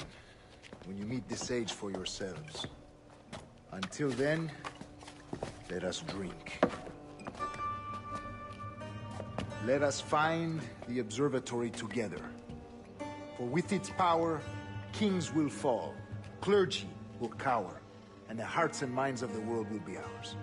when you meet the sage for yourselves. Until then, let us drink. Let us find the observatory together. For with its power, kings will fall, clergy will cower, and the hearts and minds of the world will be ours.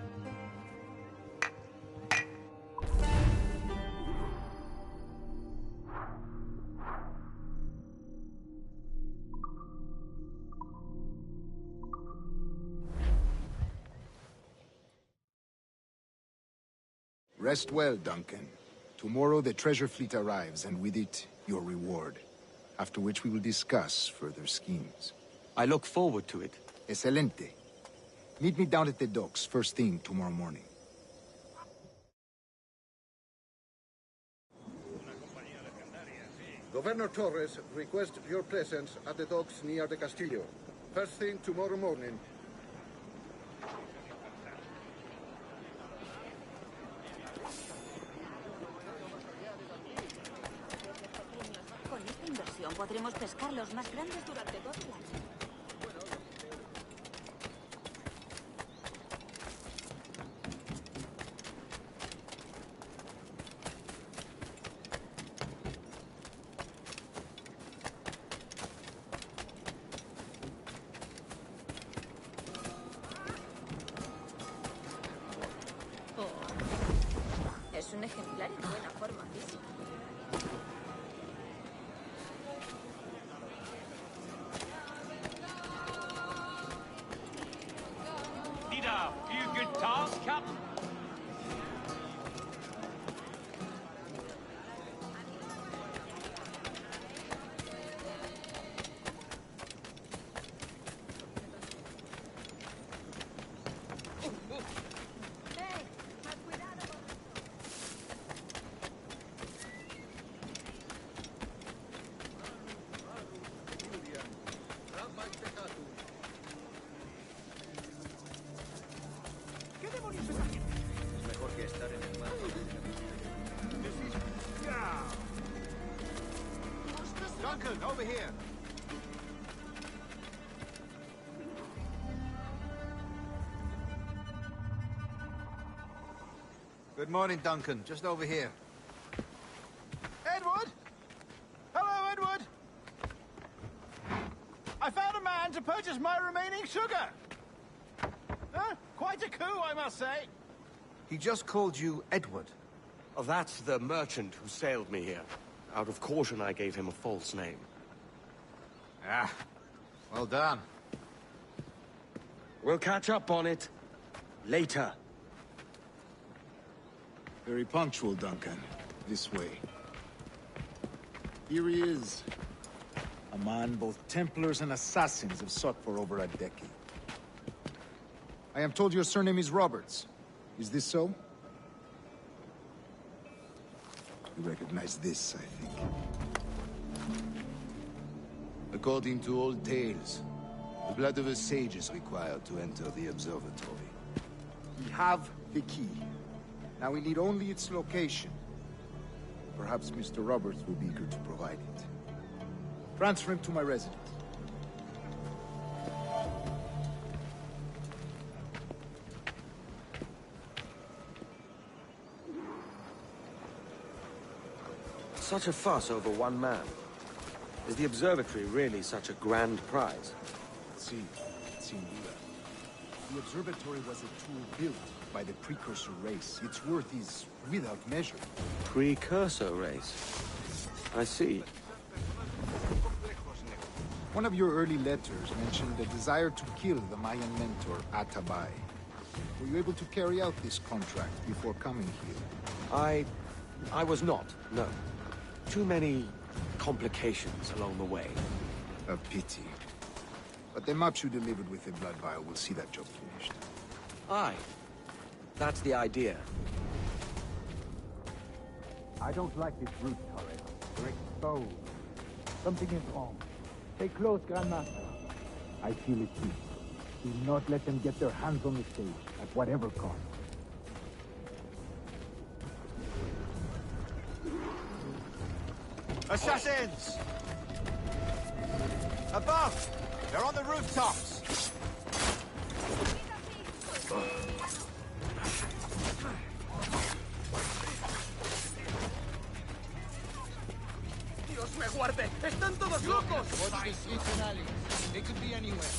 Rest well, Duncan. Tomorrow the treasure fleet arrives, and with it, your reward. After which we will discuss further schemes. I look forward to it. Excelente. Meet me down at the docks first thing tomorrow morning. Governor Torres requests your presence at the docks near the Castillo. First thing tomorrow morning. Con esta inversión podremos pescar los más grandes durante todo el año. Es un ejemplar en buena forma física. Need a few good tars, Captain? Duncan, over here. Good morning, Duncan. Just over here. Edward? Hello, Edward. I found a man to purchase my remaining sugar. Quite a coup, I must say. He just called you Edward. Oh, that's the merchant who sailed me here. Out of caution, I gave him a false name. Ah, well done. We'll catch up on it later. Very punctual, Duncan. This way. Here he is. A man both Templars and Assassins have sought for over a decade. I am told your surname is Roberts. Is this so? You recognize this, I think. According to old tales, the blood of a sage is required to enter the observatory. We have the key. Now we need only its location. Perhaps Mr. Roberts will be eager to provide it. Transfer him to my residence. Such a fuss over one man. Is the observatory really such a grand prize? Sin duda. The observatory was a tool built by the precursor race. Its worth is without measure. Precursor race? I see. One of your early letters mentioned the desire to kill the Mayan mentor, Atabay. Were you able to carry out this contract before coming here? I was not, no. Too many complications along the way. A pity. But the maps you delivered with the blood vial will see that job finished. Aye. That's the idea. I don't like this route, turret. We're exposed. Something is wrong. Stay close, Grandmaster. I feel it too. Do not let them get their hands on the stage, at whatever cost. Assassins! Above! They're on the rooftops! ¡Dios me guarde! ¡Están todos locos! Watch the streets and alleys. They could be anywhere.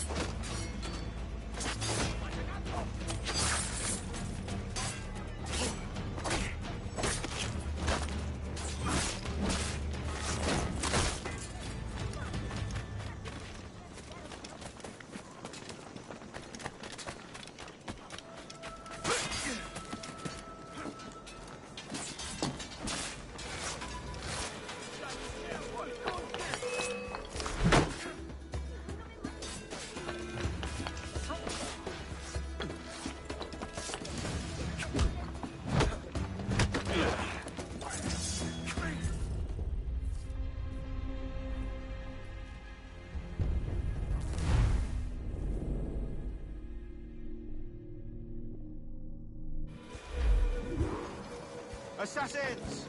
Assassins!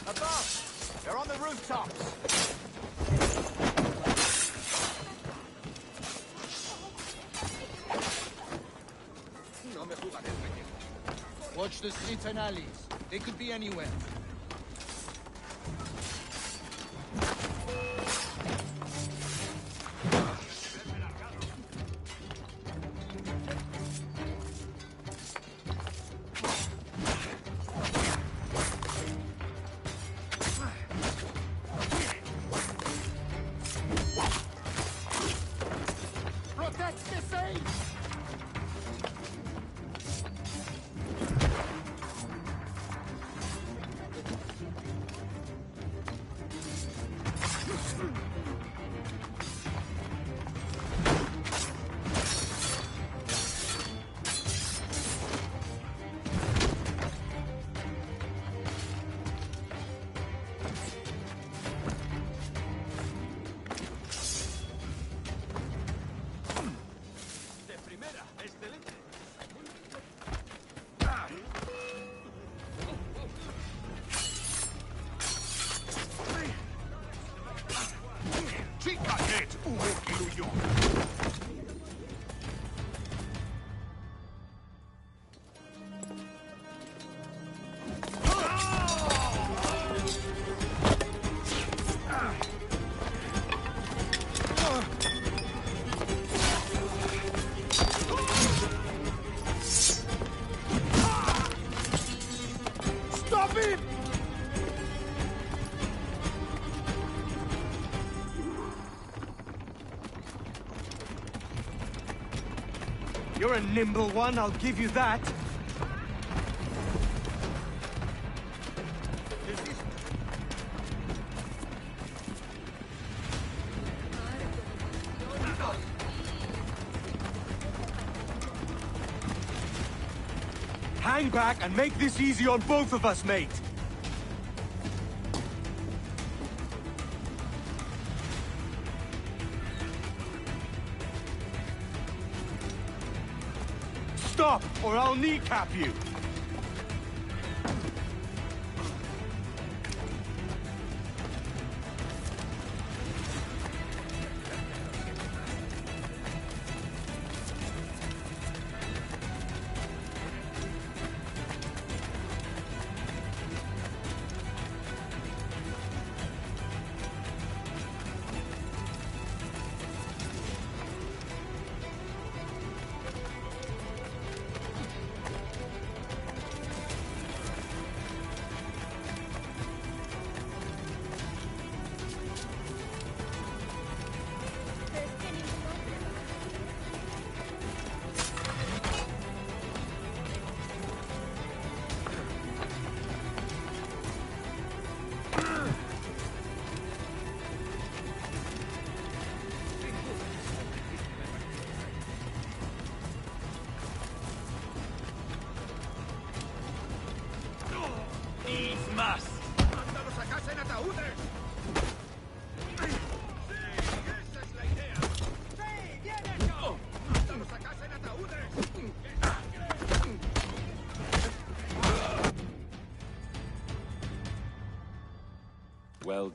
Above! They're on the rooftops! No me jugaré el pellejo. Watch the streets and alleys. They could be anywhere. You're a nimble one, I'll give you that. Hang back and make this easy on both of us, mate. Stop, or I'll kneecap you!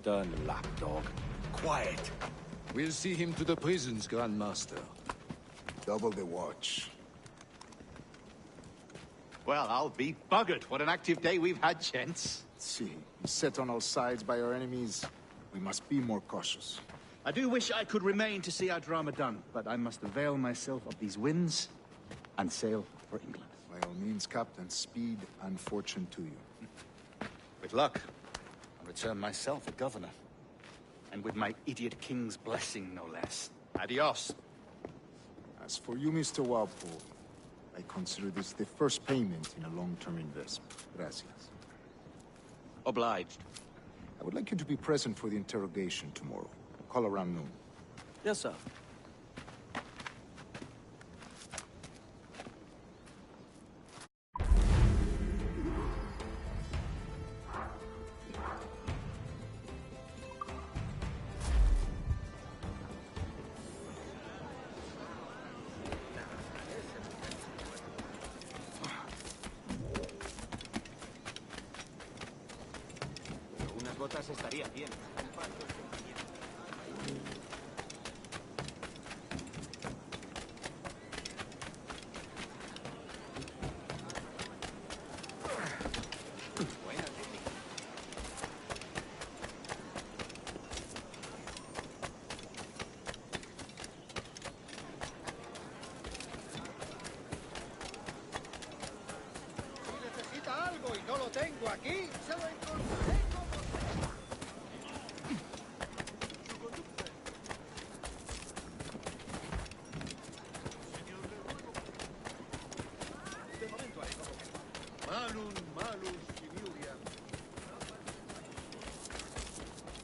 done, lapdog. Quiet. We'll see him to the prisons, Grandmaster. Double the watch. Well, I'll be buggered. What an active day we've had, gents. See, set on all sides by our enemies. We must be more cautious. I do wish I could remain to see our drama done, but I must avail myself of these winds and sail for England. By all means, Captain, speed and fortune to you. With luck, I'll return myself a governor. And with my idiot king's blessing, no less. Adios. As for you, Mr. Walpole, I consider this the first payment in a long-term investment. Gracias. Obliged. I would like you to be present for the interrogation tomorrow. Call around noon. Yes, sir. Unas botas estarían bien. Algo y no lo tengo aquí, se lo encontraré como sea. De momento haré como que... Malum, malus, Simuria.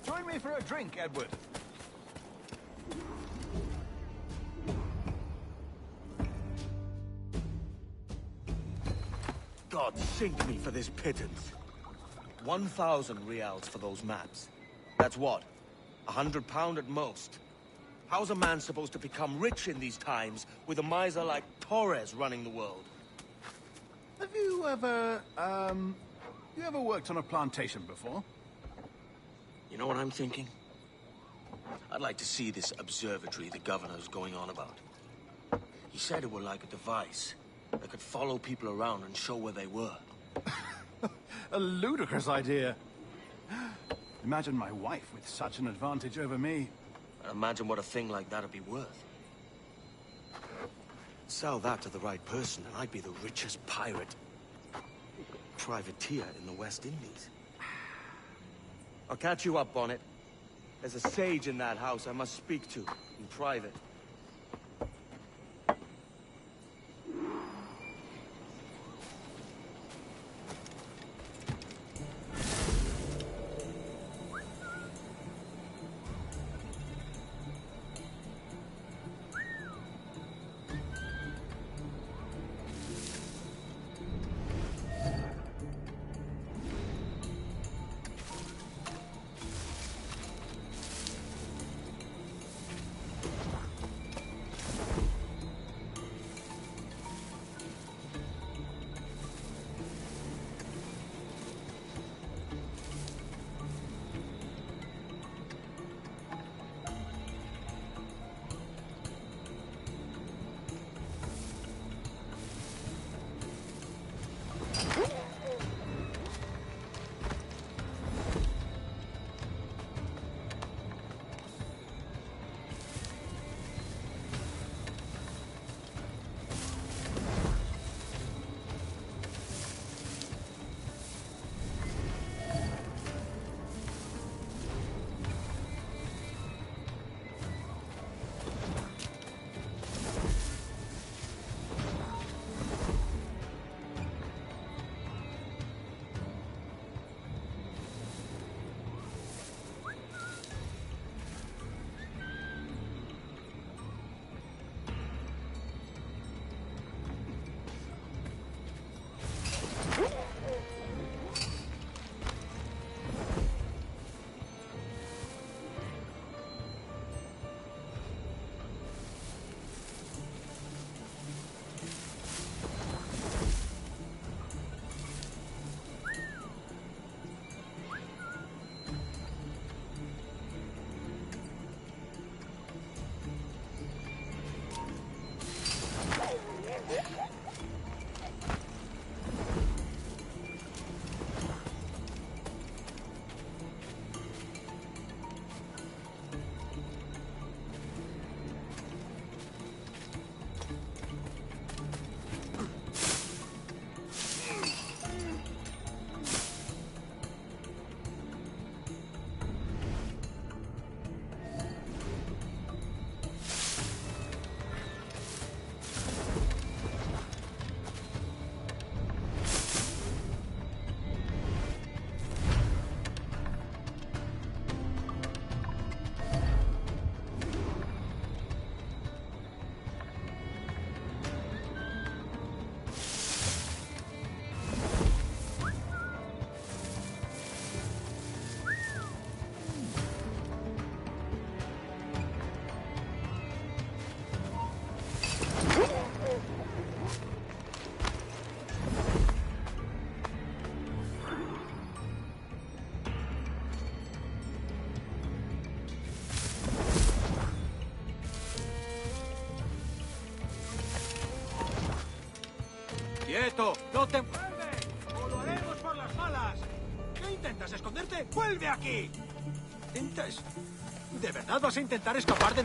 Join me for a drink, Edward. God sink me for this pittance. 1,000 reals for those maps. That's what? £100 at most. How's a man supposed to become rich in these times with a miser like Torres running the world? Have you ever, worked on a plantation before? You know what I'm thinking? I'd like to see this observatory the governor's going on about. He said it were like a device that could follow people around and show where they were. A ludicrous idea. Imagine my wife with such an advantage over me. And imagine what a thing like that'd be worth. Sell that to the right person and I'd be the richest pirate. Privateer in the West Indies. I'll catch you up, Bonnet. There's a sage in that house I must speak to in private. ¡Quieto! ¡No te... ¡Vuelve! ¡O lo haremos por las malas! ¿Qué intentas, esconderte? ¡Vuelve aquí! ¿Intentas? ¿De verdad vas a intentar escapar de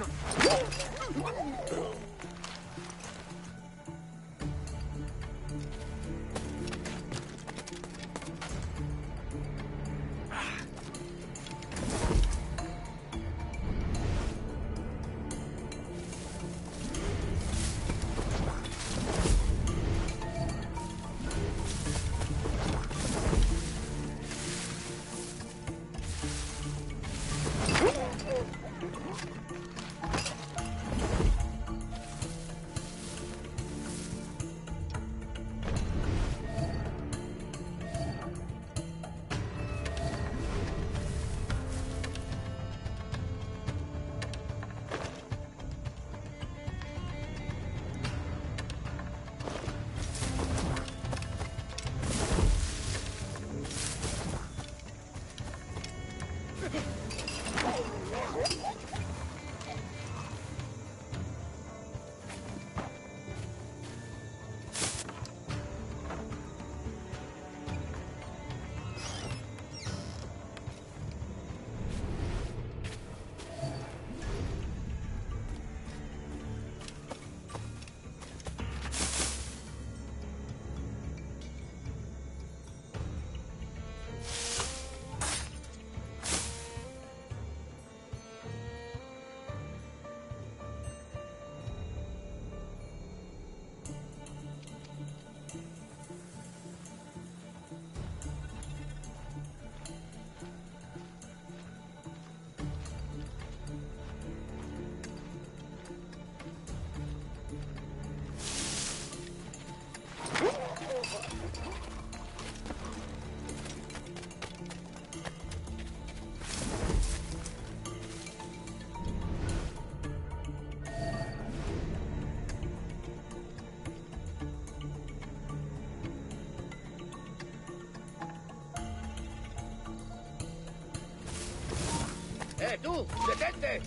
tú! ¡Detente!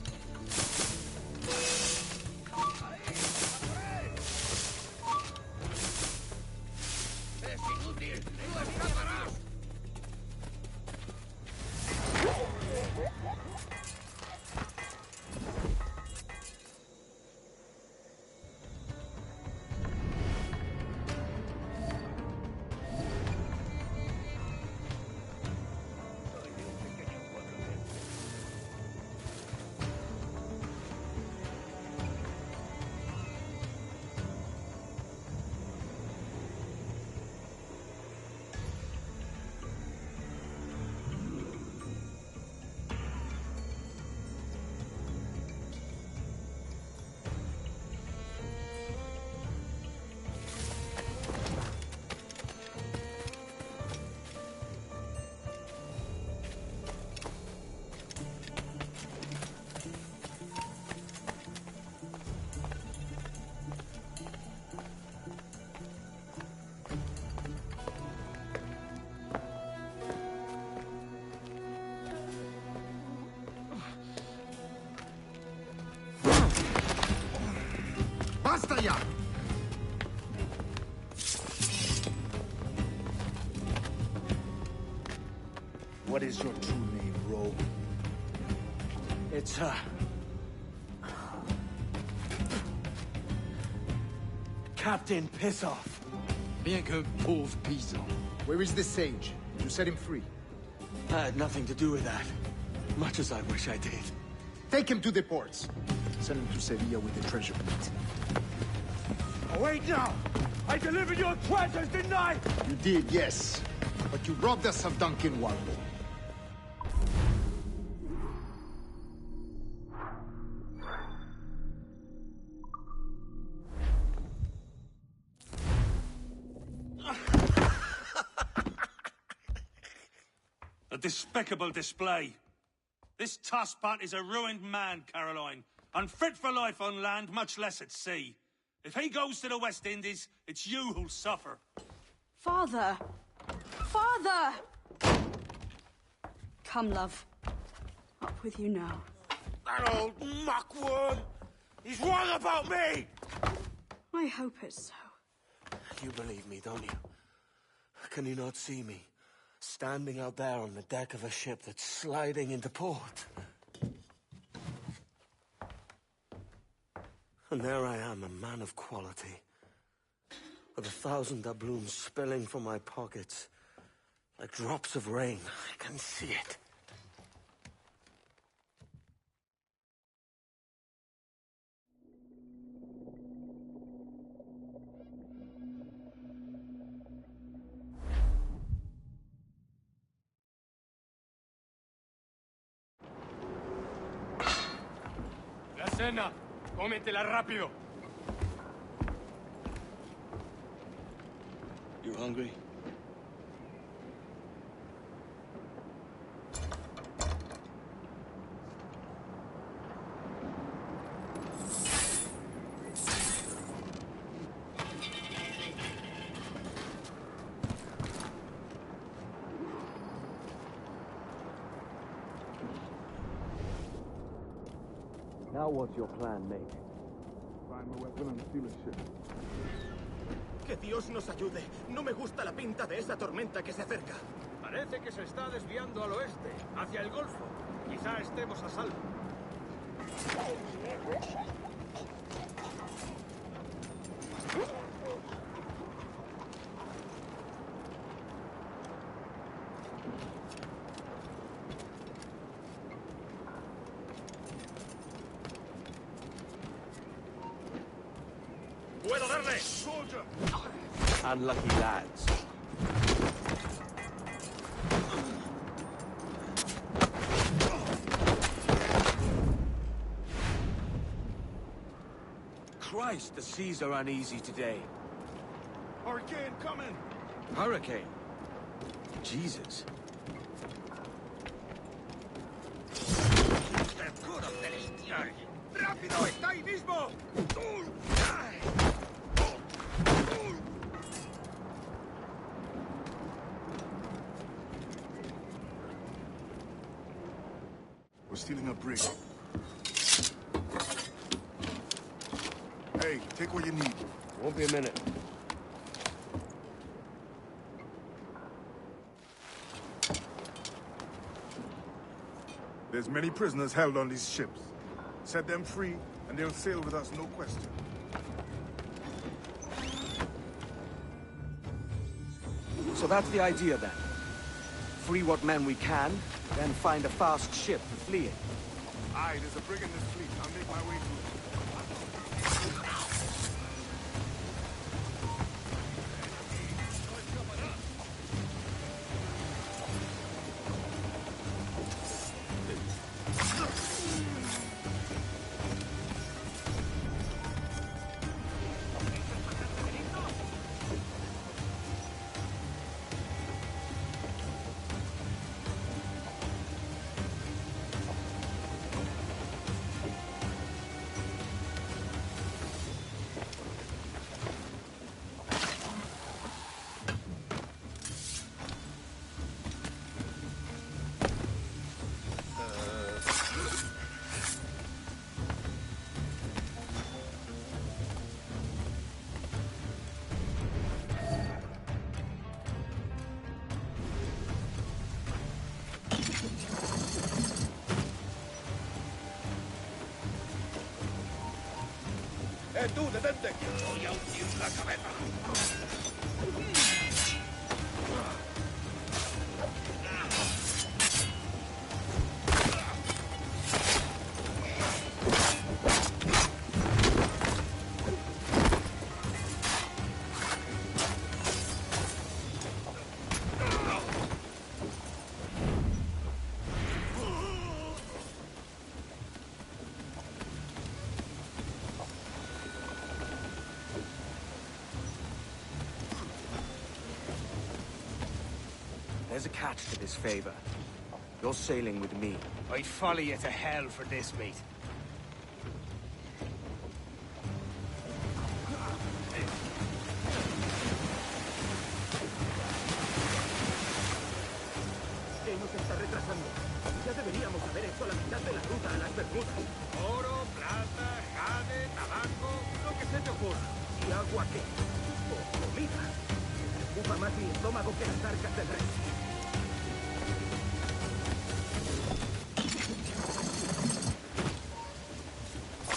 ¡Es inútil! ¡No escaparás! ¡Basta ya! What is your true name, rogue? It's, Captain Pissoff. Bien que pauvre paysan. Where is the sage? You set him free. I had nothing to do with that. Much as I wish I did. Take him to the ports. Send him to Sevilla with the treasure plate. Oh, wait now! I delivered your treasures, didn't I? You did, yes. But you robbed us of Duncan Walpole. A despicable display. This Tosspot is a ruined man, Caroline. Unfit for life on land, much less at sea. If he goes to the West Indies, it's you who'll suffer. Father! Father! Come, love. Up with you now. That old muckworm! He's wrong about me! I hope it's so. you believe me, don't you? Can you not see me? Standing out there on the deck of a ship that's sliding into port. And there I am, a man of quality. With 1,000 doubloons spilling from my pockets. Like drops of rain. I can see it. La cena. Cómetela rápido. You hungry? Now what's your plan, mate? Find a weapon and steal a ship. Que Dios nos ayude. No me gusta la pinta de esa tormenta que se acerca. Parece que se está desviando al oeste, hacia el Golfo. Quizá estemos a salvo. ¡Puedo darle! Unlucky lads. Christ, the seas are uneasy today. Hurricane coming! Hurricane? Jesus. ¡Mercurio celestial! ¡Rápido! ¡Está ahí mismo! We're stealing a brig. Hey, take what you need. Won't be a minute. There's many prisoners held on these ships. Set them free, and they'll sail with us, no question. So that's the idea, then. Free what men we can, then find a fast ship to flee in. Aye, there's a brig in this fleet. I'll make my way to it. ¡Tú, detente! ¡Voy a hundir la cabeza! There's a catch to this favor. You're sailing with me. I'd follow you to hell for this, mate. ¿Qué nos está retrasando? Ya deberíamos haber hecho la mitad de la ruta a las Bermudas. Oro, plata, jade, tabaco, lo que se te ocurra. ¿Y agua qué? comida. Me ocupa más mi estómago que las arcas del rey.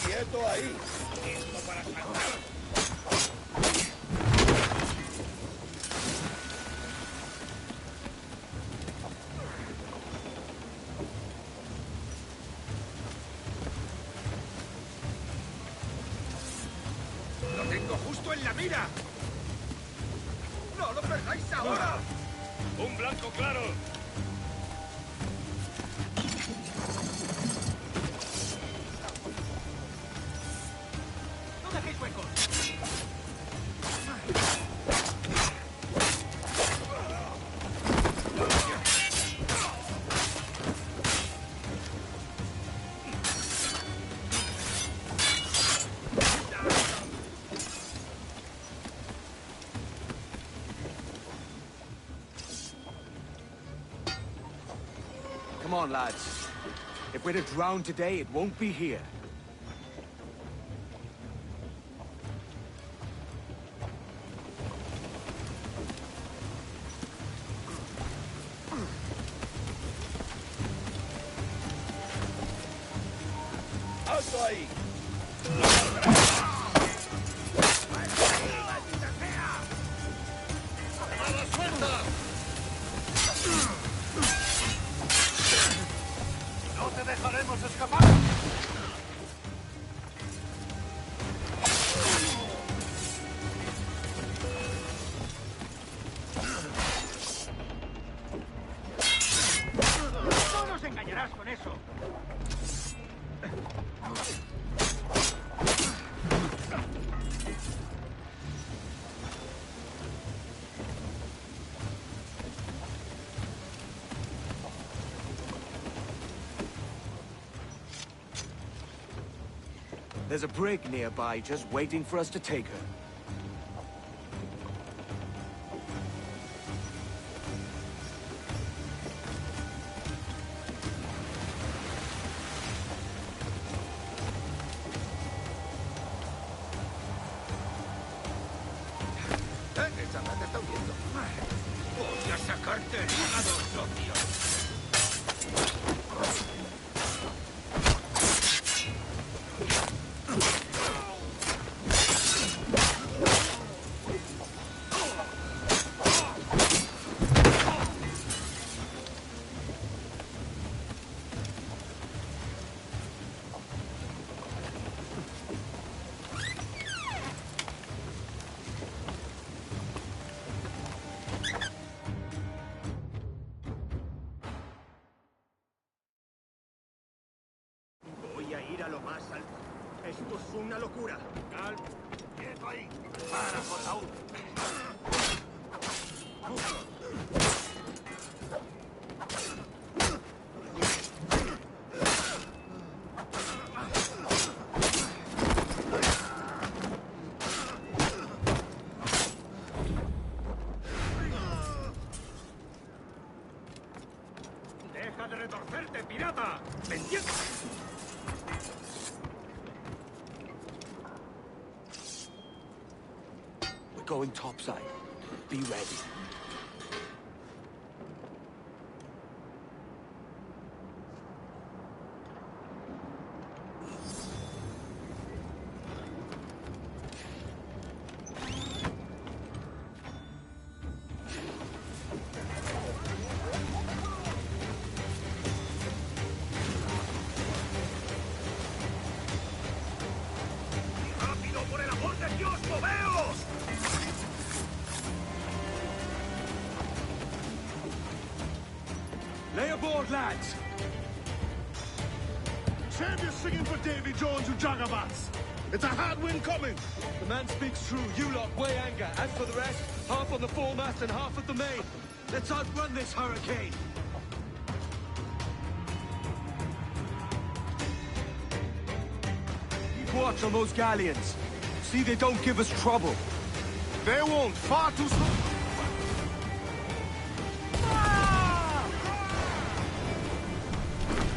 ¡Quieto ahí! Listo para saltar. ¡Lo tengo justo en la mira! ¡No lo perdáis ahora! Un blanco claro. ¡No dejéis huecos! Come on, lads. If we're to drown today, it won't be here. ¡Alto ahí! ¡No te dejaremos escapar! ¡No nos engañarás con eso! There's a brig nearby just waiting for us to take her. Esa rata está huyendo. Voy a sacarte el hígado, socio. Voy a ir a lo más alto. Esto es una locura. Calma. Quieto ahí. Para, por favor. ¡Deja de retorcerte, pirata! ¿Me entiendes? We're going topside. Be ready. ¡Rápido, por el amor de Dios, moveos! Lay aboard, lads. Shame you're singing for Davy Jones, you jagabats. It's a hard wind coming. The man speaks true. You lot weigh anchor. As for the rest, half on the foremast and half at the main. Let's outrun this hurricane. Keep watch on those galleons. See they don't give us trouble. They won't. Far too slow.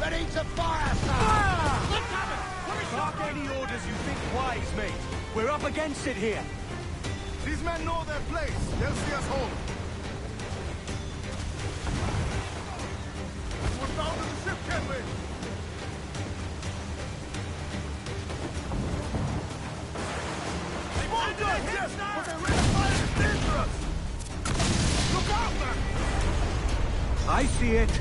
Ready to fire, sir! Mark any orders you think wise, mate. We're up against it here. These men know their place. They'll see us home. We're bound to the ship, can't we? They won't do it, yes, but their red fire is dangerous. Look out, man! I see it.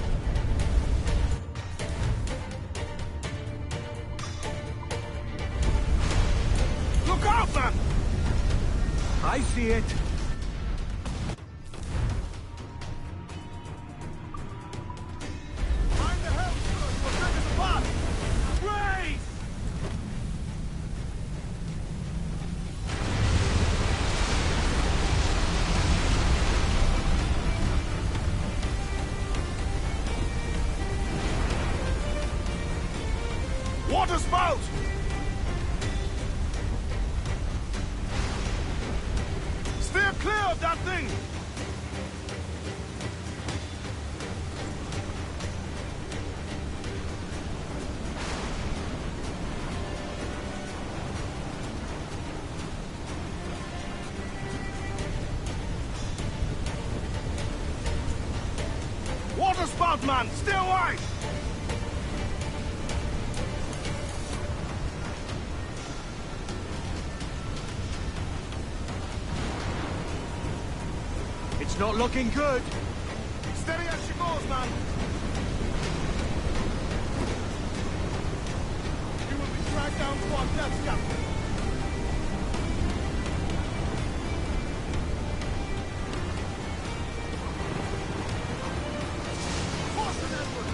Look out, man! I see it. Mind the helm, we'll take us apart! Race! Water spout! Steer clear of that thing! Water spout, man! Stay wide! It's not looking good. Steady as she goes, man! You will be dragged down to our death, Captain! Caution, Edward!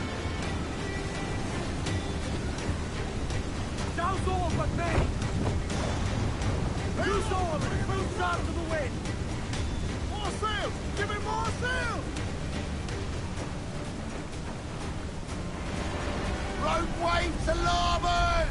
Down's all but me! Use all of it! Boots out to the wind! More sail! Give me more sail! Rope weight to larboard!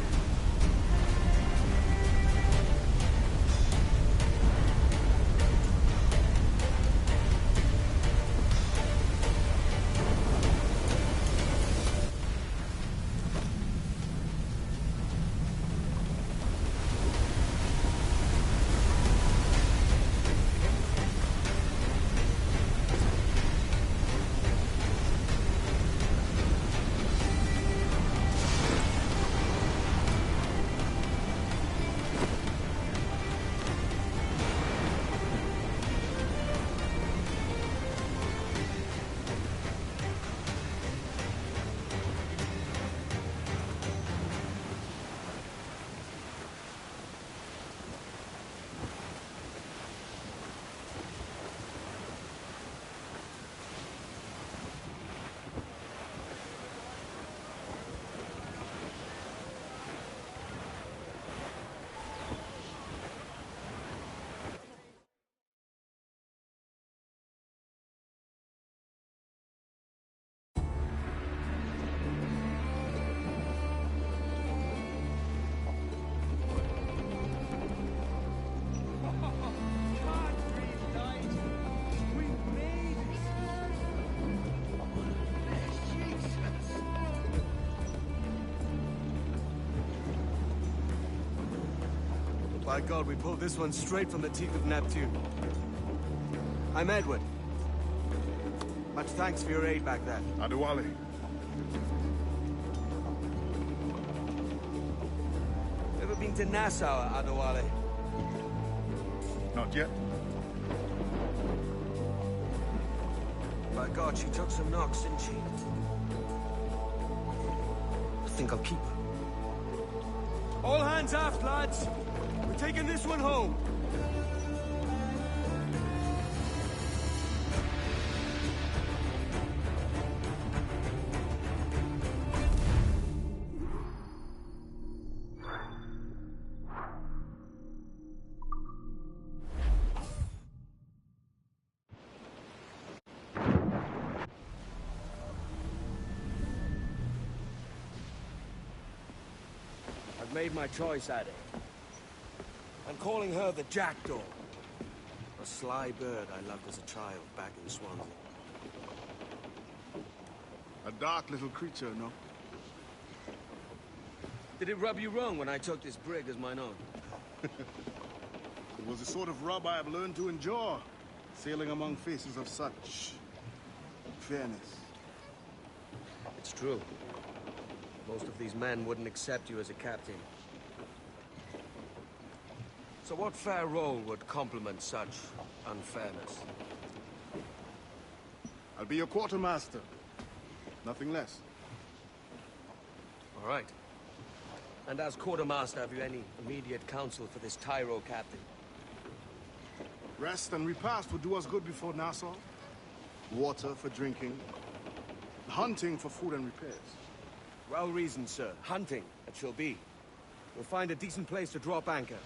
By God, we pulled this one straight from the teeth of Neptune. I'm Edward. Much thanks for your aid back there. Adewale. Ever been to Nassau, Adewale? Not yet. By God, she took some knocks, didn't she? I think I'll keep her. All hands aft, lads! We're taking this one home. I've made my choice, Addy. I'm calling her the Jackdaw. A sly bird I loved as a child back in Swansea. A dark little creature, no? Did it rub you wrong when I took this brig as mine own? It was the sort of rub I have learned to endure, sailing among faces of such fairness. It's true. Most of these men wouldn't accept you as a captain. So what fair role would complement such unfairness? I'll be your quartermaster. Nothing less. All right. And as quartermaster, have you any immediate counsel for this Tyro captain? Rest and repast would do us good before Nassau. Water for drinking. Hunting for food and repairs. Well reasoned, sir. Hunting, it shall be. We'll find a decent place to drop anchor.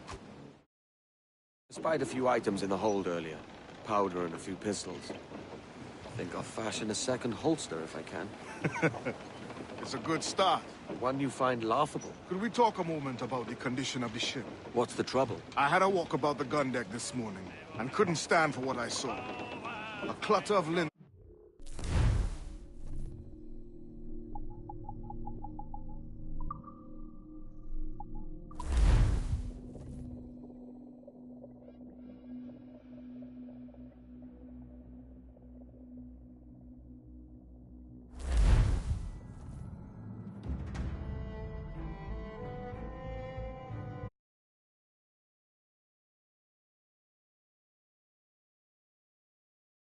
I spied a few items in the hold earlier. Powder and a few pistols. Think I'll fashion a second holster if I can. It's a good start. One you find laughable. Could we talk a moment about the condition of the ship? What's the trouble? I had a walk about the gun deck this morning, and couldn't stand for what I saw. A clutter of linen.